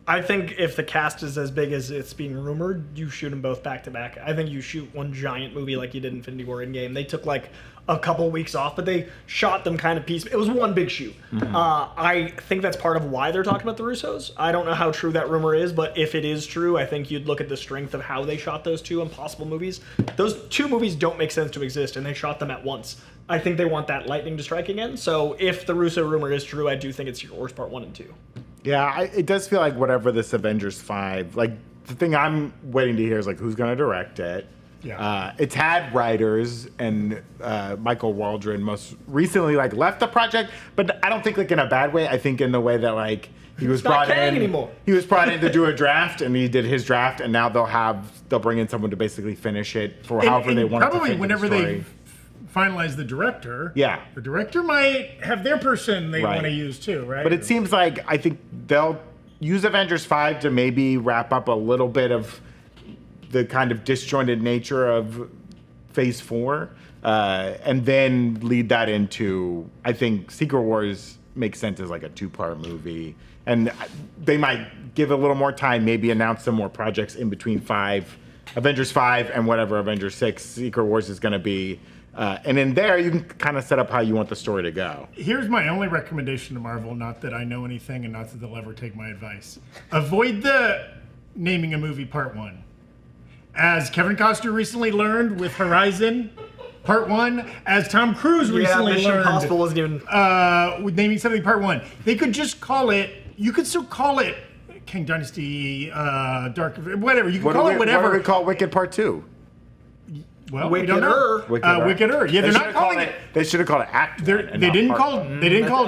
I think if the cast is as big as it's being rumored, you shoot them both back to back. I think you shoot one giant movie like you did Infinity War Endgame. They took like a couple weeks off, but they shot them kind of piecemeal. It was one big shoot. I think that's part of why they're talking about the Russos. I don't know how true that rumor is, but if it is true, I think you'd look at the strength of how they shot those 2 impossible movies. Those 2 movies don't make sense to exist, and they shot them at once. I think they want that lightning to strike again. So if the Russo rumor is true, I do think it's Secret Wars Part 1 and 2. Yeah, it does feel like whatever this Avengers 5, like the thing I'm waiting to hear is like who's going to direct it. Yeah. It's had writers, and Michael Waldron most recently like left the project, but I don't think like in a bad way. I think in the way that like he was not brought Kang in anymore. He was brought in to do a draft, and he did his draft, and now they'll bring in someone to basically finish it for however they want. Probably to fit whenever the they story. finalize the director. Yeah. The director might have their person they Right. want to use too, right? But it seems like I think they'll use Avengers 5 to maybe wrap up a little bit of the kind of disjointed nature of Phase 4, and then lead that into, I think Secret Wars makes sense as like a 2-part movie. And they might give a little more time, maybe announce some more projects in between Avengers 5 and whatever Avengers 6 Secret Wars is going to be. And in there, you can kind of set up how you want the story to go. Here's my only recommendation to Marvel, not that I know anything and not that they'll ever take my advice. Avoid the naming a movie Part 1. As Kevin Costner recently learned with Horizon Part 1, as Tom Cruise recently Mission learned Impossible wasn't even. with naming something Part 1. They could just call it, you could still call it King Dynasty, Dark, whatever. You can call it whatever. What do we call Wicked Part 2? Well, we don't know. Wickeder. Yeah, they're not calling it. They should have called it Act 1. They didn't call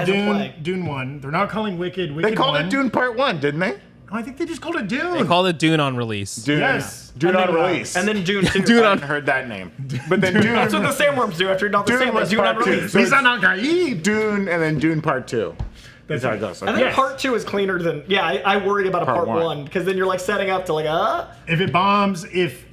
as a play. Dune 1. They're not calling Wicked They called 1. it Dune Part 1, didn't they? Oh, I think they just called it Dune. They called it Dune on release. Dune. Yes. Dune And on then, release. And then Dune 2. I hadn't heard that name. But then Dune. That's what the sandworms do after you're done with the Dune sandworms. was Dune on Part 2. release. So He's it's not Gaib. Dune and then Dune Part 2. That's how it goes. And then Yes. part 2 is cleaner than. Yeah, I worry about a part one. 1 because then you're like setting up to like, If it bombs, if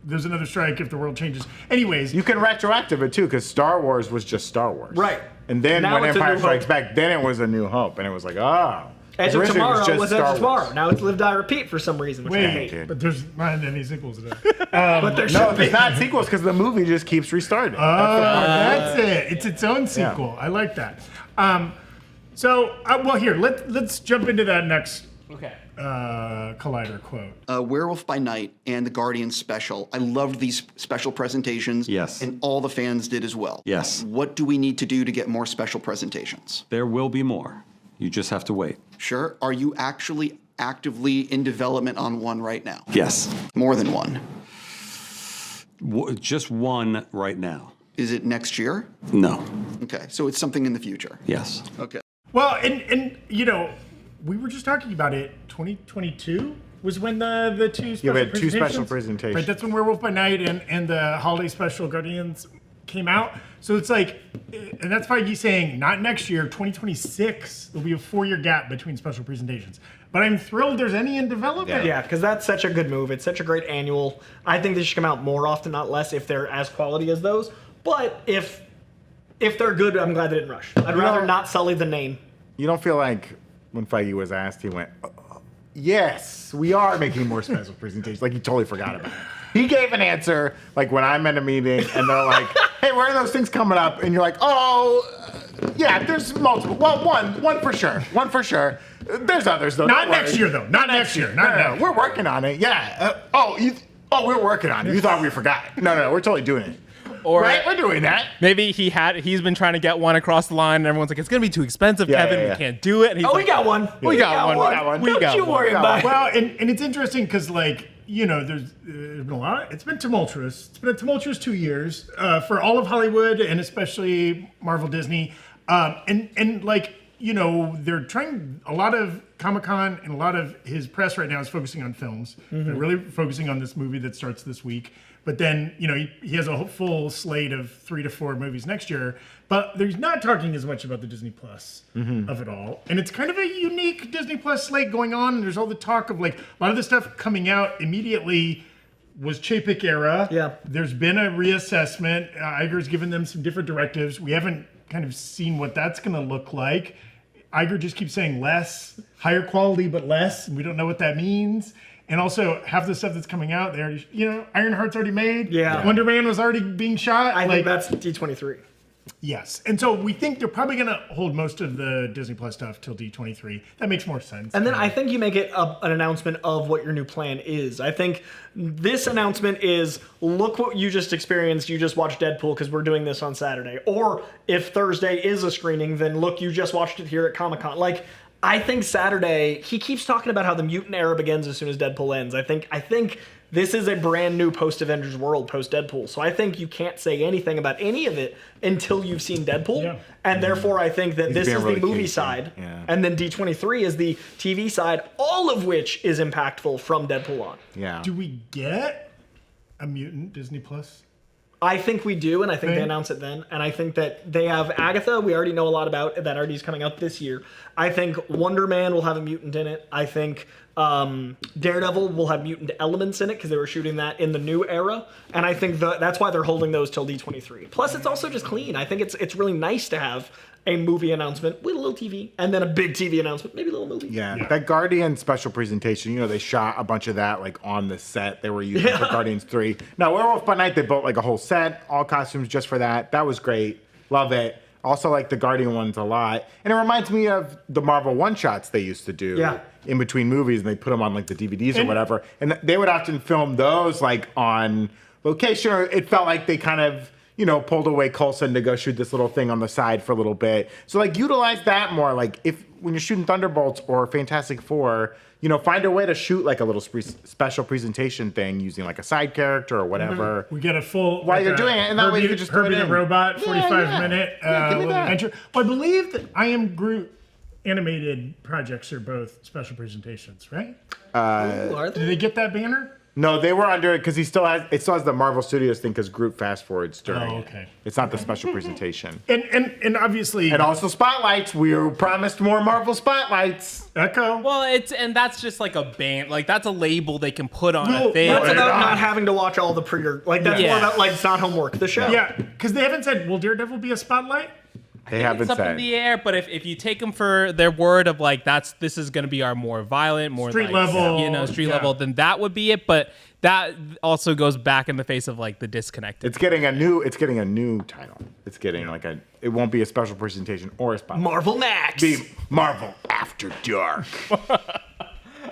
there's another strike, if the world changes. Anyways, You can retroactive it too, because Star Wars was just Star Wars. Right. And then Now when it's A Empire New Strikes Hope. Back, then it was A New Hope. And it was like, oh. Edge of Originally it Tomorrow just was Edge Star of Tomorrow. Wars. Now it's Live, Die, Repeat for some reason. Which I hate. dude. but there's not any sequels to that. But there No, should be. it's not sequels because the movie just keeps restarting. That's it. It's its own sequel. I like that. Well, here, let's jump into that next Okay. Collider quote. Werewolf by Night and the Guardians special. I loved these special presentations. Yes. And all the fans did as well. Yes. What do we need to do to get more special presentations? There will be more. You just have to wait. Sure. Are you actually actively in development on one right now? Yes. More than one. Just one right now. Is it next year? No. Okay. So it's something in the future. Yes. Okay. Well, and you know, we were just talking about it. 2022 was when the two special we had two presentations. special presentations. Right, that's when Werewolf by Night and the holiday special Guardians came out. So it's like, and that's Feige saying not next year, 2026. There'll be a 4-year gap between special presentations. But I'm thrilled there's any in development. Yeah, because that's such a good move. It's such a great annual. I think they should come out more often, not less, if they're as quality as those. But if they're good, I'm glad they didn't rush. I'd rather not sully the name. You don't feel like when Feige was asked, he went, yes, we are making more special presentations. Like he totally forgot about it. He gave an answer, like when I'm at a meeting and they're like, hey, where are those things coming up? And you're like, yeah, there's multiple. Well, one for sure. One for sure. There's others, though. Not Don't next worry. year, though. Not next year. Not No, next we're working on it. Yeah. We're working on it. You thought we forgot. No, we're totally doing it. Or Right? We're doing that. maybe he's been trying to get one across the line, and everyone's like, it's gonna be too expensive, Yeah, Kevin. yeah, yeah. We can't do it. And he's Oh, we like, got one. We got one. Don't you worry about it. Well, and it's interesting because, like, you know, there's been a lot. It's been tumultuous. It's been a tumultuous 2 years for all of Hollywood and especially Marvel Disney. And like, you know, they're trying. A lot of Comic-Con and a lot of his press right now is focusing on films. They're really focusing on this movie that starts this week. But then, you know, he has a full slate of 3 to 4 movies next year. But there's not talking as much about the Disney Plus of it all. And it's kind of a unique Disney Plus slate going on. And there's all the talk of, like, a lot of the stuff coming out immediately was Chapek era. Yeah. There's been a reassessment. Iger's given them some different directives. We haven't kind of seen what that's going to look like. Iger just keeps saying less, higher quality, but less. And we don't know what that means. And also, half the stuff that's coming out, they already, you know, Ironheart's already made. Yeah. Wonder Man was already being shot. I think that's D23. Yes. And so we think they're probably going to hold most of the Disney Plus stuff till D23. That makes more sense. And then I think you make it an announcement of what your new plan is. I think this announcement is, look what you just experienced. You just watched Deadpool because we're doing this on Saturday. Or if Thursday is a screening, then look, you just watched it here at Comic-Con. Like, I think Saturday, he keeps talking about how the mutant era begins as soon as Deadpool ends. I think this is a brand new post-Avengers world, post-Deadpool. So I think you can't say anything about any of it until you've seen Deadpool. Yeah. And therefore, I think that this being is really the movie cagey. side. Yeah. And then D23 is the TV side, all of which is impactful from Deadpool on. Yeah. Do we get a mutant Disney Plus? I think we do, and I think they Okay. announce it then. And I think that they have Agatha, we already know a lot about, that already is coming out this year. I think Wonder Man will have a mutant in it. I think Daredevil will have mutant elements in it because they were shooting that in the new era. And I think that's why they're holding those till D23. Plus, it's also just clean. I think it's really nice to have a movie announcement with a little TV, and then a big TV announcement, maybe a little movie. Yeah, that Guardian special presentation, you know, they shot a bunch of that like on the set they were using for Guardians 3. No, Werewolf by Night, they built like a whole set, all costumes just for that. That was great. Love it. Also like the Guardian ones a lot. And it reminds me of the Marvel one-shots they used to do in between movies, and they put them on like the DVDs or whatever. And they would often film those like on location, or it felt like they kind of, pulled away Coulson to go shoot this little thing on the side for a little bit. So like utilize that more. Like if when you're shooting Thunderbolts or Fantastic Four, find a way to shoot like a little special presentation thing using like a side character or whatever. We get a full while you're doing it, and that way you can just Herbie throw it the in. Robot 45-minute give me that. adventure. Well, I believe that I Am Groot animated projects are both special presentations, right? Are Did they get that banner? No, they were under it because it still has the Marvel Studios thing because Groot fast forwards during Oh, it. okay. It's not the special presentation. And obviously And also spotlights. We were promised more Marvel spotlights. Echo. Well, that's just like a band, like that's a label they can put on Well, a thing. That's Put it about on. not having to watch all the that's Yeah. more about like it's not homework. The show. Yeah, because they haven't said, will Daredevil be a spotlight? They haven't It's up in said. the air, but if you take them for their word of like this is going to be our more violent, more Street like, level, street yeah. level, then that would be it. But that also goes back in the face of like the disconnect. It's getting a new title. It's getting it won't be a special presentation or a spotlight. Marvel Max. Be Marvel After Dark.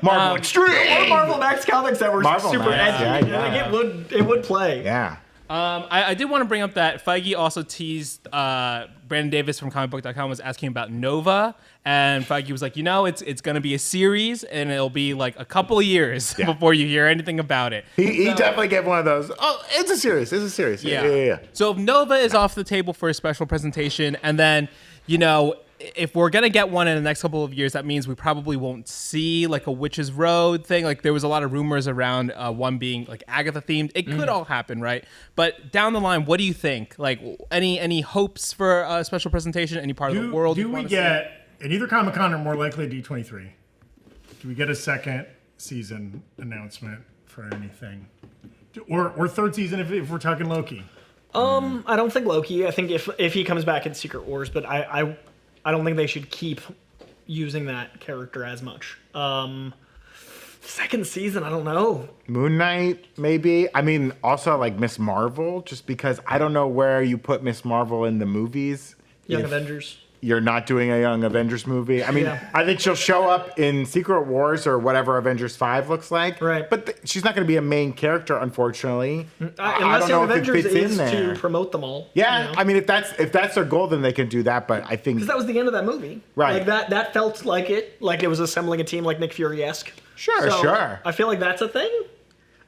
Marvel Extreme. Or Marvel Max comics that were Marvel super Max, edgy. yeah, I think it would play. Yeah. I did want to bring up that Feige also teased Brandon Davis from comicbook.com was asking about Nova, and Feige was like, it's going to be a series, and it'll be like a couple of years before you hear anything about it. He definitely gave one of those. Oh, it's a series. Yeah. So if Nova is off the table for a special presentation, and then, if we're gonna get one in the next couple of years, that means we probably won't see like a Witch's Road thing. Like there was a lot of rumors around one being like Agatha themed. It could all happen, right? But down the line, what do you think? Like any hopes for a special presentation? Any part of the world? Do you we wanna get at either Comic-Con or more likely D23? Do we get a second season announcement for anything, or third season if we're talking Loki? I don't think Loki. I think if he comes back in Secret Wars, but I don't think they should keep using that character as much. Second season, I don't know. Moon Knight, maybe. I mean, also like Miss Marvel, just because I don't know where you put Miss Marvel in the movies. Young if Avengers. You're not doing a Young Avengers movie. I mean, Yeah. I think she'll show up in Secret Wars or whatever Avengers 5 looks like. Right. But she's not going to be a main character, unfortunately. I Unless don't know Young if it Avengers fits in is there. to promote them all. Yeah, I mean, if that's their goal, then they can do that. But I think Because that was the end of that movie. Right. Like that felt like it was assembling a team like Nick Fury-esque. Sure, So, sure. I feel like that's a thing.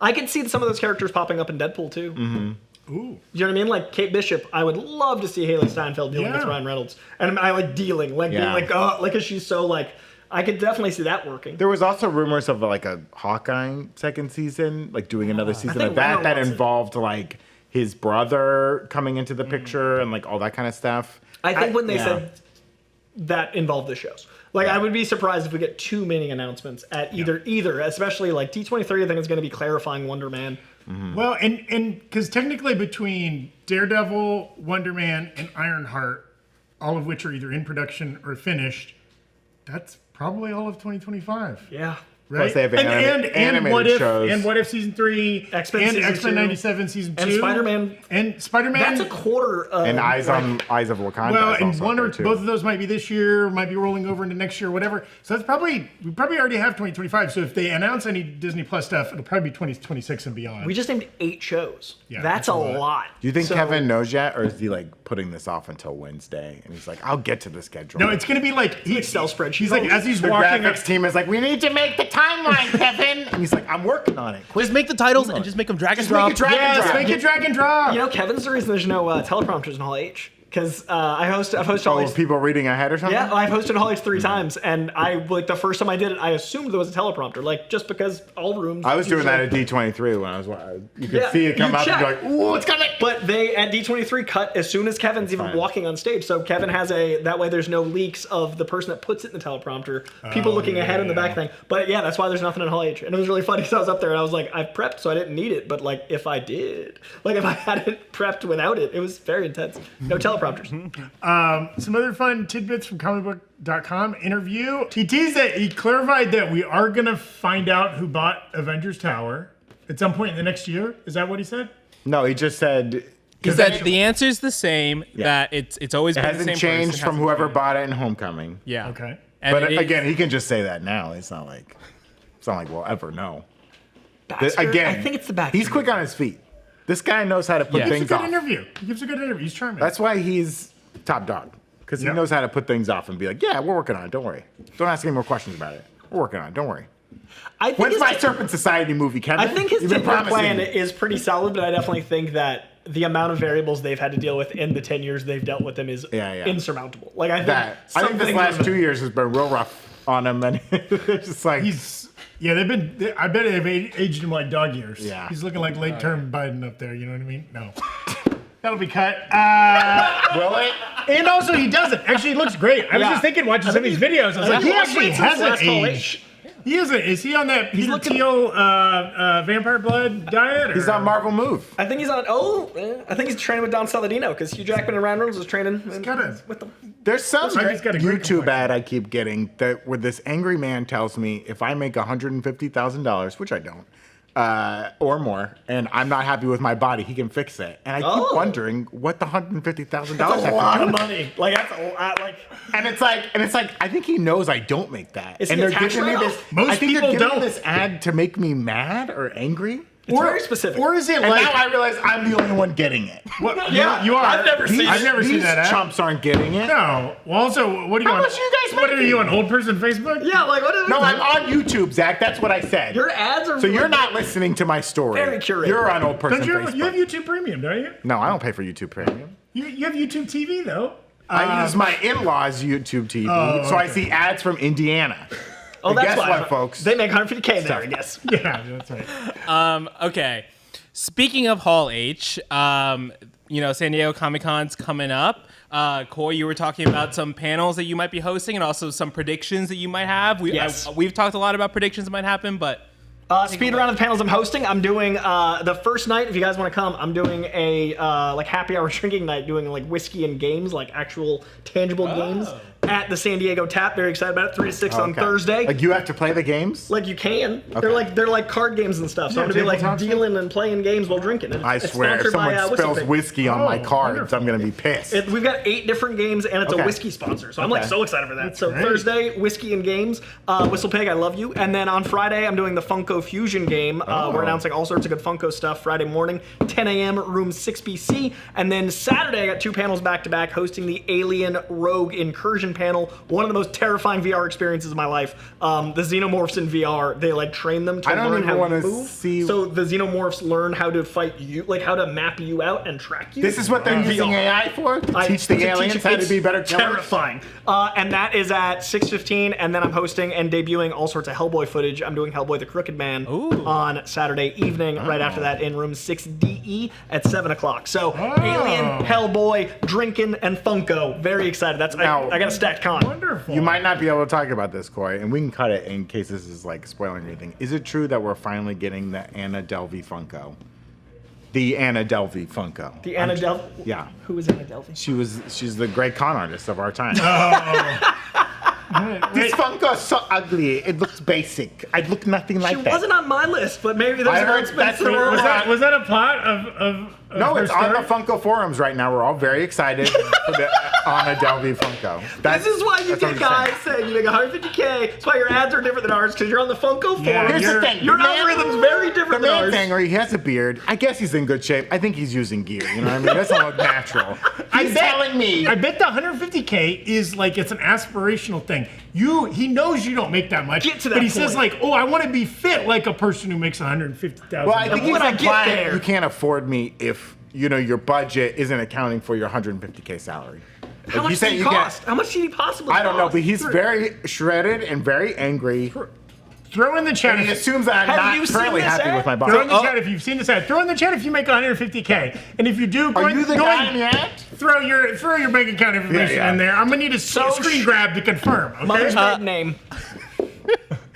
I could see some of those characters popping up in Deadpool too. Mm-hmm. Ooh. You know what I mean? Like Kate Bishop, I would love to see Haley Steinfeld dealing with Yeah. Ryan Reynolds, and I like dealing, like being Yeah. like, oh, like, cause she's so like, I could definitely see that working. There was also rumors of like a Hawkeye second season, like doing another season think of that Renner wants it. involved like his brother coming into the picture and like all that kind of stuff. I think when they yeah. said that involved the shows, like I would be surprised if we get too many announcements at either, especially like D23. I think is going to be clarifying Wonder Man. Well, and because technically between Daredevil, Wonder Man, and Ironheart, all of which are either in production or finished, that's probably all of 2025. Yeah. Right? Plus they have animated what if shows. and what if season 3 X-Men and season X-Men 2, 97 season 2 and Spider-Man. and Spider-Man. That's a quarter of And Eyes of Wakanda. Well, is and also one up or there, too. both of those might be this year, might be rolling over into next year, whatever. So that's probably we already have 2025. So if they announce any Disney Plus stuff, it'll probably be 2026 and beyond. We just named 8 shows. Yeah, that's a lot. Do you think So- Kevin knows yet, or is he like putting this off until Wednesday? And he's like, "I'll get to the schedule." No, it's gonna be like Excel spreadsheet. He's like as he's the walking. graphics team is like, "We need to make the timeline, Kevin." And he's like, "I'm working on it." Just make the titles and just make them drag and Just make drop. it drag and Yes, drop. make it drag and drop. You know, Kevin's the reason there's no teleprompters in Hall H. Because I've hosted Hall Oh, H. people reading ahead or something? Yeah, I've hosted Hall H 3 times, and I like the first time I did it, I assumed there was a teleprompter, like just because all rooms. I was doing that usually- at D23 when I was. You could Yeah, see it come you up and be check. like, "Ooh, it's coming!" But they at D23 cut as soon as Kevin's even fine. walking on stage. So Kevin has that way there's no leaks of the person that puts it in the teleprompter, people looking ahead in the back thing. But yeah, that's why there's nothing in Hall H. And it was really funny because I was up there and I was like, I've prepped so I didn't need it. But like if I did, like if I had it prepped without it, it was very intense. No teleprompters. Some other fun tidbits from comicbook.com interview. He teased that he clarified that we are gonna find out who bought Avengers Tower at some point in the next year. Is that what he said? No, he just said. He said the answer's the same. That it's always It been the hasn't same changed person, from hasn't whoever changed. bought it in Homecoming. Yeah. Okay. And But it is- again, he can just say that now. It's not like we'll ever know. Baxter? Again, I think it's the Baxter. He's quick on his feet. This guy knows how to put He gives a things good off. interview. He gives a good interview. He's charming. That's why he's top dog. Because he knows how to put things off and be like, yeah, we're working on it. Don't worry. Don't ask any more questions about it. We're working on it. Don't worry. I think When's his my t- Serpent Society movie, Kevin? I think his You've been 10-year promising. plan is pretty solid, but I definitely think that the amount of variables they've had to deal with in the 10 years they've dealt with him is insurmountable. Like I think this last 2 years has been real rough on him, and it's just like I bet they've aged him like dog years. Yeah. He's looking like late term Biden up there. You know what I mean? No. That'll be cut. Will it? And also, he doesn't. Actually, he looks great. I was just thinking, watching some of these videos, I was like, he actually hasn't aged. He isn't. Is he on that Peter Thiel vampire blood diet? Or? He's on Marvel Move. I think he's on. I think he's training with Don Saladino because Hugh Jackman and Ryan Reynolds was training with them. There's some like he's got a great YouTube ad I keep getting that where this angry man tells me if I make $150,000, which I don't, or more, and I'm not happy with my body, he can fix it. And I keep wondering what the $150,000 That's a lot of money. Like that's a lot. Like, and it's like I think he knows I don't make that. Is and he a they're tax giving me write-off? this. Most I think people they're giving don't. this ad to make me mad or angry. it's very specific. Or is it And like now I realize I'm the only one getting it. what, Yeah, you are? I've never seen I've never seen These that ad. chumps aren't getting it. No. Well, also, what are you How on? much are you guys What are making? you on old person Facebook? yeah, like what is No, I'm on YouTube, Zach. That's what I said. your ads are. So you're not listening to my story. Very curated. You're on old person Don't you Facebook. have, you have YouTube Premium, don't you? No, I don't pay for YouTube Premium. You have YouTube TV though. I use my in-laws' YouTube TV, so I see ads from Indiana. Oh, And that's guess why, what, folks? They make 150K there, I guess. Yeah, that's right. Okay. Speaking of Hall H, San Diego Comic-Con's coming up. Coy, you were talking about some panels that you might be hosting and also some predictions that you might have. Yes. We've talked a lot about predictions that might happen, but Speed round of the panels I'm hosting. I'm doing the first night. If you guys want to come, I'm doing a like happy hour drinking night, doing like whiskey and games, like actual tangible games at the San Diego Tap. Very excited about it. 3 to 6 on Okay. Thursday. Like you have to play the games? Like you can. Okay. They're like card games and stuff. So I'm gonna be like tabletop stuff? dealing and playing games while drinking. And I it's swear, if sponsored by, someone spills Pig. whiskey on my Oh, cards, wonderful. I'm going to be pissed. We've got 8 different games, and it's Okay. a whiskey sponsor. So I'm like Okay. so excited for that. So great. Thursday, whiskey and games. Whistle Pig, I love you. And then on Friday, I'm doing the Funko Fusion game. We're announcing all sorts of good Funko stuff Friday morning, 10 a.m., room 6BC. And then Saturday, I got 2 panels back to back, hosting the Alien Rogue Incursion panel. One of the most terrifying VR experiences of my life. The Xenomorphs in VR, they like train them to I don't learn even how wanna to move. see- So the Xenomorphs learn how to fight you, like how to map you out and track you. This is what they're using AI for? To teach the aliens how to be better killers? Terrifying. And that is at 6:15, and then I'm hosting and debuting all sorts of Hellboy footage. I'm doing Hellboy the Crooked Man on Saturday evening, right after that in room 6DE at 7 o'clock. So Alien, Hellboy, drinking, and Funko. Very excited. That's Now- I got a stacked con. Wonderful. You might not be able to talk about this, Coy, and we can cut it in case this is like spoiling anything. Is it true that we're finally getting the Anna Delvey Funko? The Anna Delvey Funko. The Anna Delvey. Yeah. Who is Anna Delvey? She's the great con artist of our time. Wait, This Funko is so ugly. It looks basic. I look nothing like She that. wasn't on my list, but maybe there's I heard announcements that's what that it were was that a plot of No, her it's on the story? Funko forums right now. We're all very excited for the Anna Delvey Funko. This is why you that's what get I'm guys saying you make 150K. That's why your ads are different than ours, because you're on the Funko Yeah, forum. Here's the thing. Your the man- algorithm's very different The than main ours. thing, or he has a beard. I guess he's in good shape. I think he's using gear. You know what I mean? That doesn't look natural. He's telling me. I bet the 150K is like it's an aspirational thing. He knows you don't make that much. Get to that but he says point. like, oh, I want to be fit like a person who makes 150,000. Well, I think he's when I get implying there- you can't afford me if your budget isn't accounting for your 150K salary. How much did he cost? How much did he possibly I don't know, cost? but he's very shredded and very angry. Throw in the chat. And he assumes that Have I'm you not seen currently this happy ad? with my Throw in body. the chat if you've seen this ad. Throw in the chat if you make 150K, and if you do, Are you the guy in the ad? throw your bank account information Yeah. in there. I'm gonna need a screen grab to confirm. Okay? Mother's maiden name.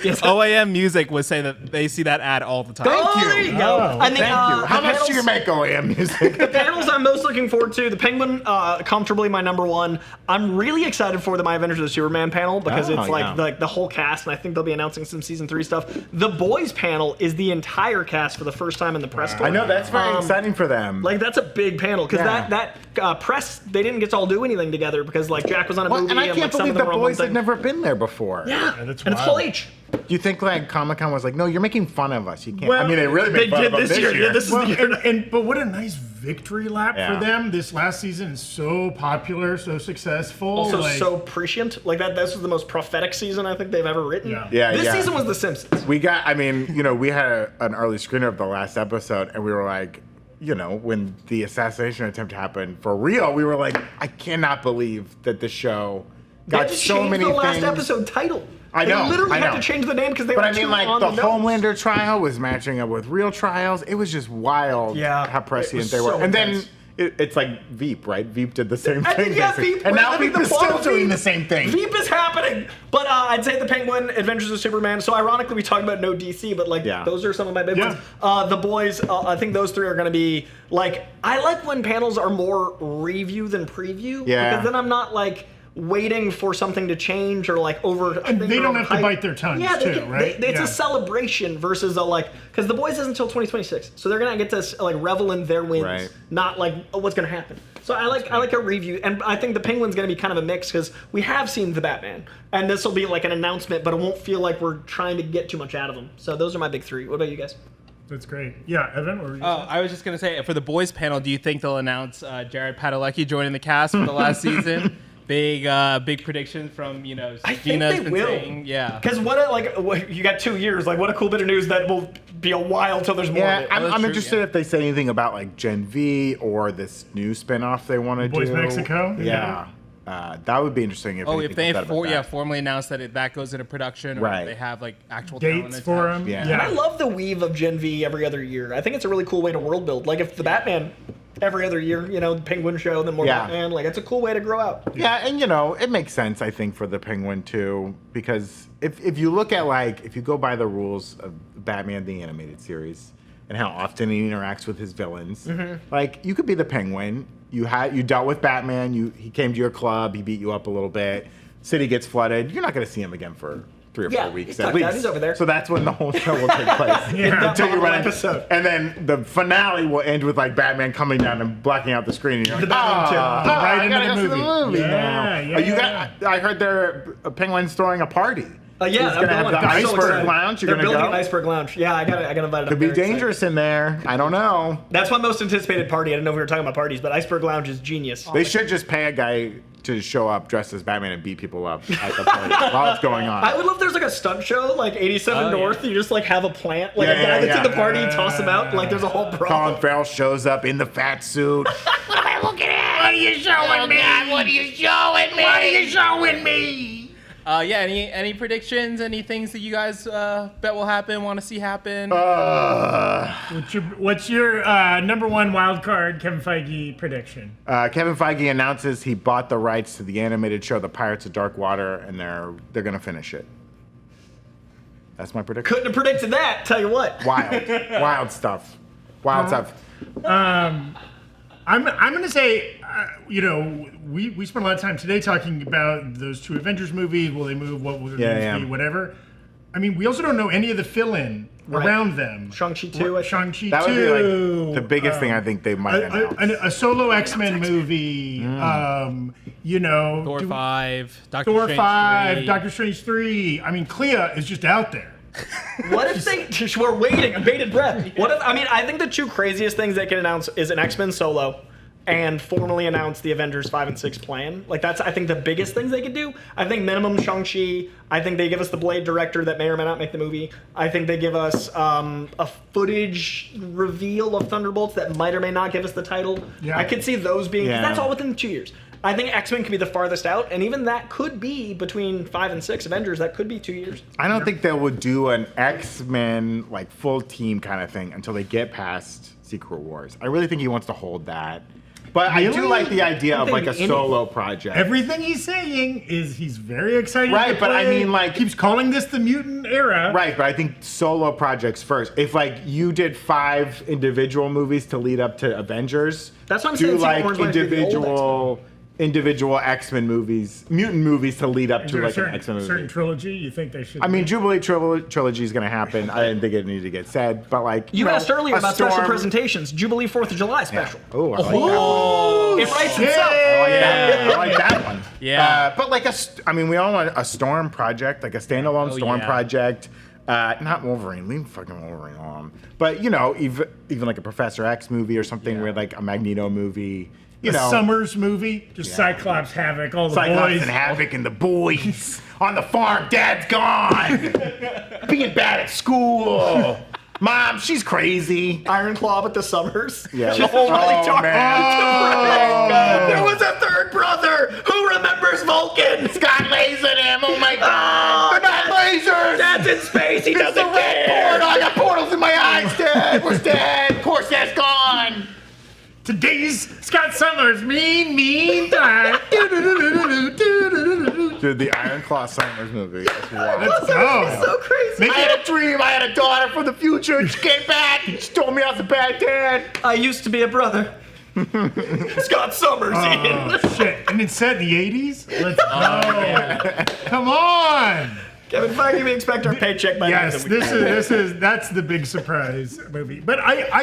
OAM Music would say that they see that ad all the time. Thank Oh, you. there you go. I think, Thank you. How the much do you panels- make OAM music? The panels I'm most looking forward to, the Penguin, comfortably my number one. I'm really excited for the My Avengers the Superman panel because Oh, it's like, yeah. like the whole cast, and I think they'll be announcing some season 3 stuff. The Boys panel is the entire cast for the first time in the press tour. I know, that's very exciting for them. Like that's a big panel because Yeah. that press they didn't get to all do anything together because like Jack was on a Well, movie and I and can't like some believe of the them were on one boys had thing. never been there before. Yeah, that's and it's wild. Hall H. Do you think like Comic-Con was like, no, you're making fun of us. You can't. Well, I mean, they really made fun of us this year. Yeah, this is Well, the year. but what a nice victory lap Yeah. for them. This last season is so popular, so successful. Also like, so prescient. Like that. This was the most prophetic season I think they've ever written. Yeah. Yeah, This yeah. season was The Simpsons. We got. I mean, we had an early screener of the last episode, and we were like, when the assassination attempt happened for real, we were like, I cannot believe that the show got They so changed many the things. last episode title. I know, They literally I know. had to change the name because they But were I mean, too like on the nose. Homelander trial was matching up with real trials. It was just wild. Yeah, how it prescient was they were. so And then intense. it's like Veep, right? Veep did the same I thing. think, yeah, basically. Veep. And we're now living Veep the is plot still of doing Veep. the same thing. Veep is happening. But I'd say The Penguin, Adventures of Superman. So ironically, we talked about no DC, but like Yeah. those are some of my big Yeah. ones. The Boys, I think those three are going to be like. I like when panels are more review than preview. Yeah. Because then I'm not like waiting for something to change or like over. And they don't have to bite their tongues, Yeah, they too, can, right? It's Yeah. a celebration versus a like because The Boys isn't until 2026, so they're gonna get to like revel in their wins, Right. not like what's gonna happen. So I like a review, and I think The Penguin's gonna be kind of a mix because we have seen the Batman, and this will be like an announcement, but it won't feel like we're trying to get too much out of them. So those are my big three. What about you guys? That's great. Yeah, Evan, what were you Oh, saying? I was just gonna say for the boys panel, do you think they'll announce Jared Padalecki joining the cast for the last season? Big prediction from I think Gina's they been will. saying, yeah. Because you got 2 years. Like, what a cool bit of news that will be a while till there's more Yeah, of it. I'm that's true, interested yeah. if they say anything about like Gen V or this new spinoff they want to do. Boys Mexico? Yeah, that would be interesting. If Oh, anything if they comes out about that. formally announced that that goes into production, or Right. if they have like actual Dates talent for attached. them? Yeah. And I love the weave of Gen V every other year. I think it's a really cool way to world build. Like if the Batman every other year, the Penguin show, then more Yeah. Batman. Like it's a cool way to grow out. Yeah, and it makes sense, I think, for the Penguin too, because if you look at if you go by the rules of Batman the animated series and how often he interacts with his villains, you could be the Penguin. You dealt with Batman. He came to your club. He beat you up a little bit. City gets flooded. You're not going to see him again for 3 or 4 weeks he's at tucked out. least. He's over there. So that's when the whole show will take place. that Until you final run episode. And then the finale will end with Batman coming down and blacking out the screen. And you're like, The Batman right I into gotta the go see movie. now. Yeah, You yeah. I heard they're Penguin's throwing a party. Yeah, He's I'm gonna have going. the I'm so Iceberg excited. Lounge. You're They're gonna building go. an Iceberg Lounge. Yeah, I got invited. Could be dangerous in there. I don't know. That's my most anticipated party. I didn't know we were talking about parties, but Iceberg Lounge is genius. They should just pay a guy to show up dressed as Batman and beat people up at the party while it's going on. I would love if there's like a stunt show, like 87 Oh, North. yeah. You just like have a plant, like Yeah, a guy yeah, that's yeah. in the party, toss him out. Like there's a whole Colin problem. Farrell shows up in the fat suit. What are you showing me? What are you showing me? What are you showing me? Yeah. Any predictions? Any things that you guys bet will happen? Want to see happen? What's your number one wild card Kevin Feige prediction? Kevin Feige announces he bought the rights to the animated show The Pirates of Dark Water, and they're gonna finish it. That's my prediction. Couldn't have predicted that. Tell you what. Wild stuff. Wild stuff. I'm going to say, we spent a lot of time today talking about those 2 Avengers movies. Will they move? What will their names be? Whatever. I mean, we also don't know any of the fill-in around them. Shang-Chi 2, I think. Shang-Chi 2. That would be like the biggest thing I think they might announce. A solo X-Men movie. Thor 5, Doctor Thor Strange 5, 3. Doctor Strange 3. I mean, Clea is just out there. What if we're waiting, a bated breath. What if, I think the 2 craziest things they can announce is an X-Men solo and formally announce the Avengers 5 and 6 plan. Like that's, I think, the biggest things they could do. I think minimum Shang-Chi. I think they give us the Blade director that may or may not make the movie. I think they give us a footage reveal of Thunderbolts that might or may not give us the title. Yeah. I could see those being, 'cause Yeah. that's all within 2 years. I think X-Men could be the farthest out, and even that could be between 5 and 6 Avengers. That could be 2 years. I don't think they would do an X-Men full team kind of thing until they get past Secret Wars. I really think he wants to hold that. But I do Really? like the idea of a Anything. solo project. Everything he's saying is he's very excited. Right, to but I play. mean, keeps calling this the mutant era. Right, but I think solo projects first. If you did 5 individual movies to lead up to Avengers, That's what I'm do saying, Secret Wars might be the old individual X-Men movies, mutant movies to lead up Is to there a an certain, X-Men movie. certain trilogy you think they should? I mean, Jubilee trilogy is going to happen. I didn't think it needed to get said, but You asked earlier a about special Storm- presentations. Jubilee 4th of July special. Oh, I like that one. It writes Yeah. itself. I like that one. Yeah. But like we all want a Storm project, like a standalone Storm project. Not Wolverine. Leave fucking Wolverine alone. But even like a Professor X movie or something, where like a Magneto movie. The Summers movie, just Cyclops, Havoc, all the Cyclops boys. and Havoc and the boys on the farm. Dad's gone. Being bad at school. Mom, she's crazy. Iron Claw with the Summers. Yeah. Just really dark. Man. There was a third brother. Who remembers Vulcan? Scott lasered him. Oh my God. They're not lasers. Dad's in space. He It's doesn't the red care. portal. I got portals in my eyes. Dad. Where's Dad? Of course, Dad's gone. Today's Scott Summers, mean time. Dude, the Iron Claw Summers movie. That's wild. Let's go. So crazy. I had a dream. I had a daughter from the future. And she came back. And she told me I was a bad dad. I used to be a brother. Scott Summers. Oh, shit. And it's set in the 80s? Let's go. Come on. Kevin Feige, we expect our paycheck by Yes, the end of the week. that's the big surprise movie. But I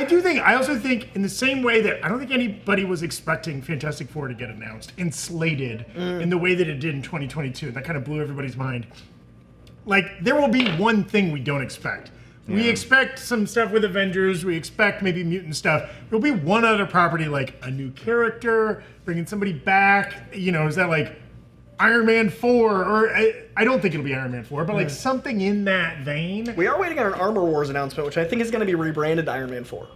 also think in the same way that I don't think anybody was expecting Fantastic Four to get announced and slated in the way that it did in 2022. That kind of blew everybody's mind. Like, there will be one thing we don't expect. We expect some stuff with Avengers. We expect maybe mutant stuff. There'll be one other property, like a new character, bringing somebody back. Is that like Iron Man 4? Or I don't think it'll be Iron Man 4, but like something in that vein. We are waiting on an Armor Wars announcement, which I think is going to be rebranded to Iron Man 4.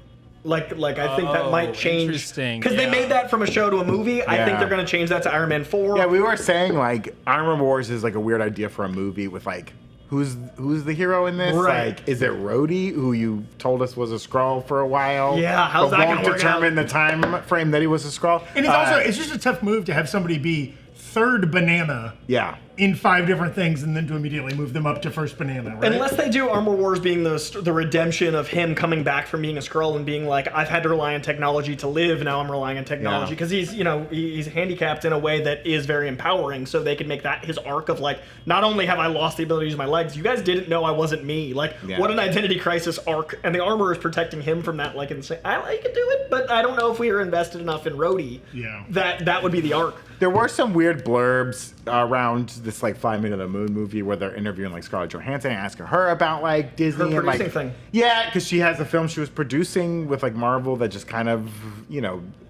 Like I think that might change. Interesting. Because they made that from a show to a movie. I think they're going to change that to Iron Man 4. Yeah, we were saying like Armor Wars is like a weird idea for a movie with like who's the hero in this? Right. Like, is it Rhodey, who you told us was a Skrull for a while? Yeah, how's but that won't gonna work determine the time frame that he was a Skrull. And it's just a tough move to have somebody be third banana Yeah. in 5 different things and then to immediately move them up to first banana, right? Unless they do Armor Wars being the redemption of him coming back from being a Skrull and being like, I've had to rely on technology to live, now I'm relying on technology. Because he's handicapped in a way that is very empowering, so they can make that his arc of like, not only have I lost the ability to use my legs, you guys didn't know I wasn't me. Like, what an identity crisis arc. And the armor is protecting him from that, like, insane. I could do it, but I don't know if we were invested enough in Rhodey. Yeah. That would be the arc. There were some weird blurbs around this like Fly Me to the Moon movie where they're interviewing like Scarlett Johansson and asking her about like Disney Her and like producing thing. Yeah, because she has a film she was producing with like Marvel that just kind of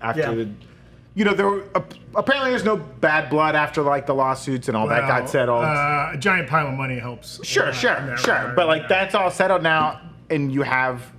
after there were apparently there's no bad blood after like the lawsuits and all that got settled. A giant pile of money helps. Sure. But like that's all settled now, and you have,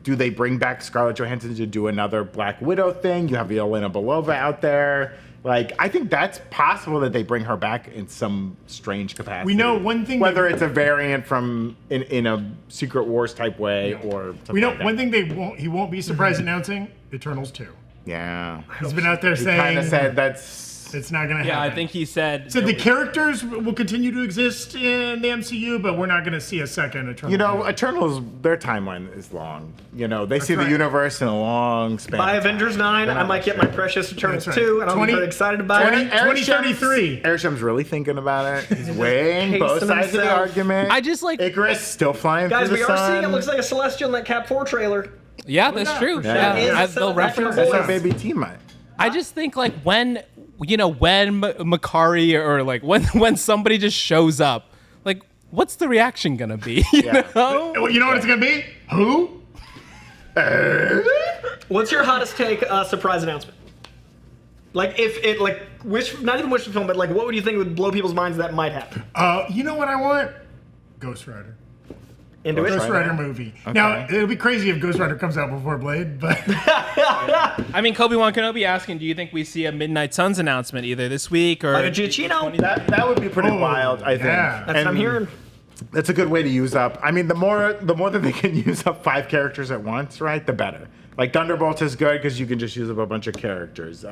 do they bring back Scarlett Johansson to do another Black Widow thing? You have Yelena Belova out there. Like, I think that's possible that they bring her back in some strange capacity. We know one thing. Whether it's a variant from in a Secret Wars type way or something we know like that. one thing he won't be surprised announcing Eternals 2. Yeah. He's been out there He saying kind of said that's. it's not going to happen. Yeah, I think he said. So the characters will continue to exist in the MCU, but we're not going to see a second Eternals. Eternals, their timeline is long. They see the right. universe in a long span. By of time. Avengers 9, I might get my precious Eternals That's right. 2, and I'm very excited about it. 2033. Arisham's really thinking about it. He's weighing both Pacing sides of the himself. argument. I just like. Icarus still flying Guys, through we the are sun. seeing it looks like a Celestial in that Cap 4 trailer. Yeah, that's true. Yeah. Yeah, Is they'll reference That's Boys. our baby Tiamat. I just think like when Makari or like when somebody just shows up, like what's the reaction gonna be? You know? Well, you know what it's going to be? Who? What's your hottest take surprise announcement? Like, if it, like, not even wish fulfillment, but like, what would you think would blow people's minds that might happen? You know what I want? Ghost Rider. Into it? Ghost Rider movie. Now, it'll be crazy if Ghost Rider comes out before Blade, but I mean, Kobe-Wan Kenobi asking, do you think we see a Midnight Suns announcement either this week or Like a Giacchino? That would be pretty wild, I think. yeah. That's what I'm hearing. That's a good way to use up. I mean, the more that they can use up 5 characters at once, right, the better. Like Thunderbolt is good because you can just use up a bunch of characters.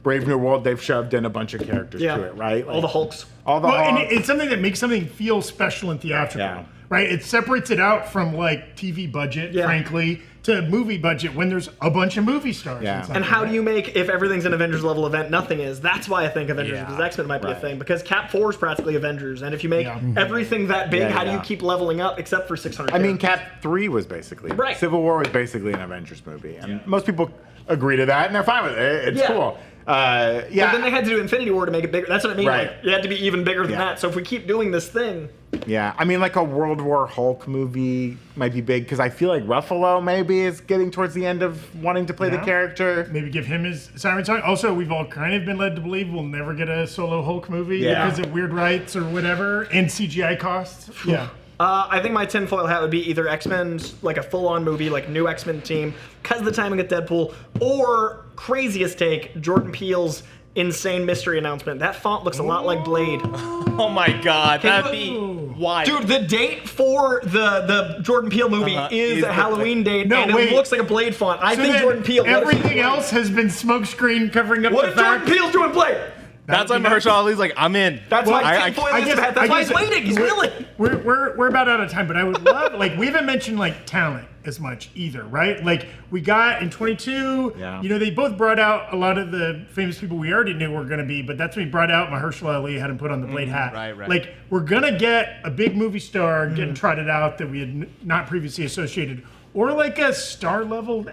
Brave New World, they've shoved in a bunch of characters to it, right? All the Hulks. All the Well, and Hulks. it's something that makes something feel special and theatrical, Yeah. right? It separates it out from like TV budget, Yeah. frankly, to movie budget when there's a bunch of movie stars. Yeah. in something, And how right? do you make, if everything's an Avengers level event, nothing is? That's why I think Avengers Yeah. versus X-Men might be a Right. thing, because Cap 4 is practically Avengers, and if you make Yeah. everything that big, Yeah, how do you yeah. keep leveling up except for 600 I mean, characters? Cap 3 was basically Right. Civil War was basically an Avengers movie, and most people agree to that, and they're fine with it. It's Yeah. cool. Yeah. But then they had to do Infinity War to make it bigger. That's what I mean. Right. Like, you had to be even bigger than that. So if we keep doing this thing, Yeah, I mean, like a World War Hulk movie might be big because I feel like Ruffalo maybe is getting towards the end of wanting to play the character. Maybe give him his siren song. Also, we've all kind of been led to believe we'll never get a solo Hulk movie because of weird rights or whatever and CGI costs. Yeah. I think my tinfoil hat would be either X-Men's, like a full-on movie, like new X-Men team, because of the timing of Deadpool, or craziest take, Jordan Peele's insane mystery announcement. That font looks a lot like Blade. Oh my God, that'd be wild. Dude, the date for the Jordan Peele movie is a Halloween date, and it looks like a Blade font. I think Jordan Peele. Everything else has been smokescreen covering up what the if Jordan fact. Peele's doing Blade? That's why Mahershala Ali's like, I'm in. That's why tinfoil is bad. That's why he's waiting. He's willing. We're about out of time, but I would love, like, we haven't mentioned, like, talent as much either, right? Like, we got in 22, you know, they both brought out a lot of the famous people we already knew were going to be, but that's when he brought out Mahershala Ali, had him put on the Blade hat. Right. Like, we're going to get a big movie star getting trotted out that we had not previously associated. Or like a star-level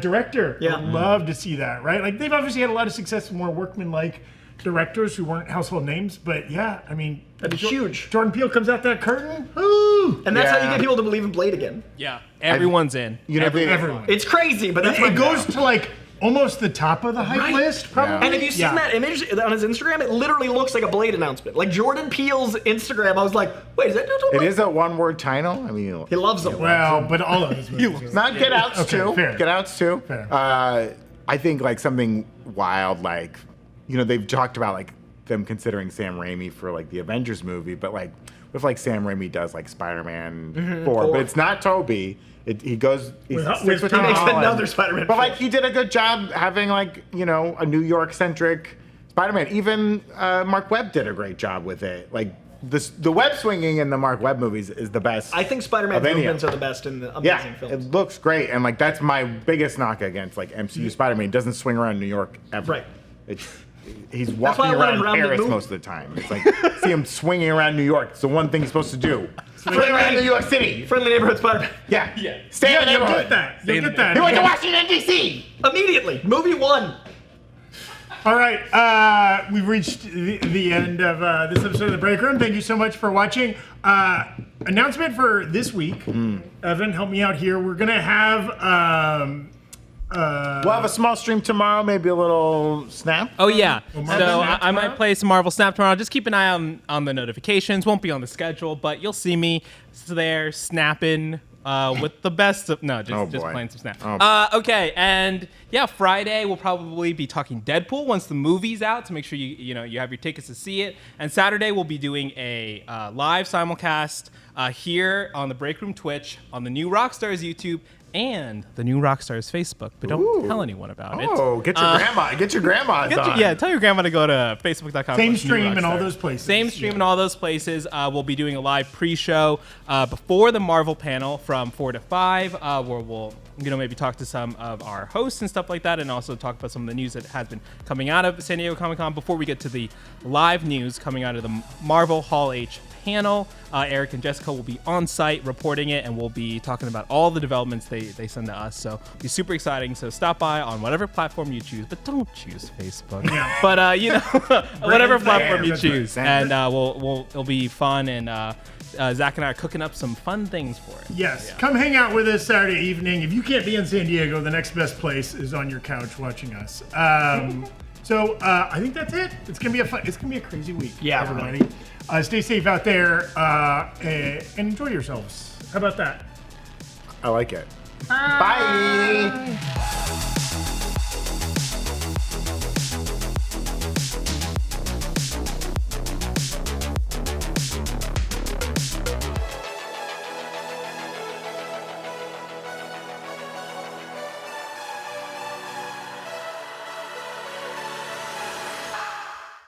director. Yeah. I would love to see that, right? Like, they've obviously had a lot of success with more workman-like directors who weren't household names, but yeah, I mean, that'd be huge. Jordan Peele comes out that curtain, woo! And that's how you get people to believe in Blade again. Yeah, everyone's in. You know, Everyone. It's crazy, but that's It goes to like almost the top of the hype list, probably. And if you've seen that image on his Instagram, it literally looks like a Blade announcement. Like Jordan Peele's Instagram, I was like, wait, is that It is a one-word title. I mean, he loves them. Well, but all of his movies. not Get Out's too. fair. Get Out's too. Fair. I think like something wild, like, you know, they've talked about like them considering Sam Raimi for like the Avengers movie, but like, what if like Sam Raimi does like Spider-Man 4, but it's not Toby. He goes, he sticks with He Tom makes Holland. another Spider-Man But film. like, he did a good job having like, you know, a New York-centric Spider-Man. Even Mark Webb did a great job with it. Like, the web swinging in the Mark Webb movies is the best. I think Spider-Man movements are the best in the amazing films. It looks great, and like that's my biggest knock against like MCU Spider-Man. He doesn't swing around New York ever. Right. He's why walking I let him around round the Paris moon. most of the time. It's like see him swinging around New York. It's the one thing he's supposed to do. Swing around New York City. Friendly neighborhood Spider-Man. Yeah. Stay in the You'll neighborhood. get that. You'll get that. He went to Washington D.C. Immediately. Movie 1. All right, we've reached the end of this episode of The Break Room. Thank you so much for watching. Announcement for this week. Evan, help me out here. We're going to have... We'll have a small stream tomorrow, maybe a little snap. Oh yeah. Marvel So Snap I might tomorrow? play some Marvel Snap tomorrow. Just keep an eye on the notifications. Won't be on the schedule, but you'll see me there snapping with the best of just playing some Snap. Okay, and yeah, Friday we'll probably be talking Deadpool once the movie's out to make sure you have your tickets to see it. And Saturday we'll be doing a live simulcast here on the Breakroom Twitch, on the new Rockstars YouTube, and the new Rockstars Facebook, but don't tell anyone about it. Oh, get your grandma. Get your grandmas on. Tell your grandma to go to facebook.com. Same stream in all those places. Same stream in all those places. We'll be doing a live pre-show before the Marvel panel from 4 to 5, where we'll maybe talk to some of our hosts and stuff like that, and also talk about some of the news that has been coming out of San Diego Comic-Con before we get to the live news coming out of the Marvel Hall H panel. Eric and Jessica will be on site reporting it, and we'll be talking about all the developments they send to us. So it'll be super exciting. So stop by on whatever platform you choose, but don't choose Facebook. Yeah. But whatever platform you that's choose, right. and it'll be fun. And Zach and I are cooking up some fun things for it. Yes, come hang out with us Saturday evening. If you can't be in San Diego, the next best place is on your couch watching us. So I think that's it. It's gonna be a crazy week. Yeah, everybody. Stay safe out there and enjoy yourselves. How about that? I like it. Bye.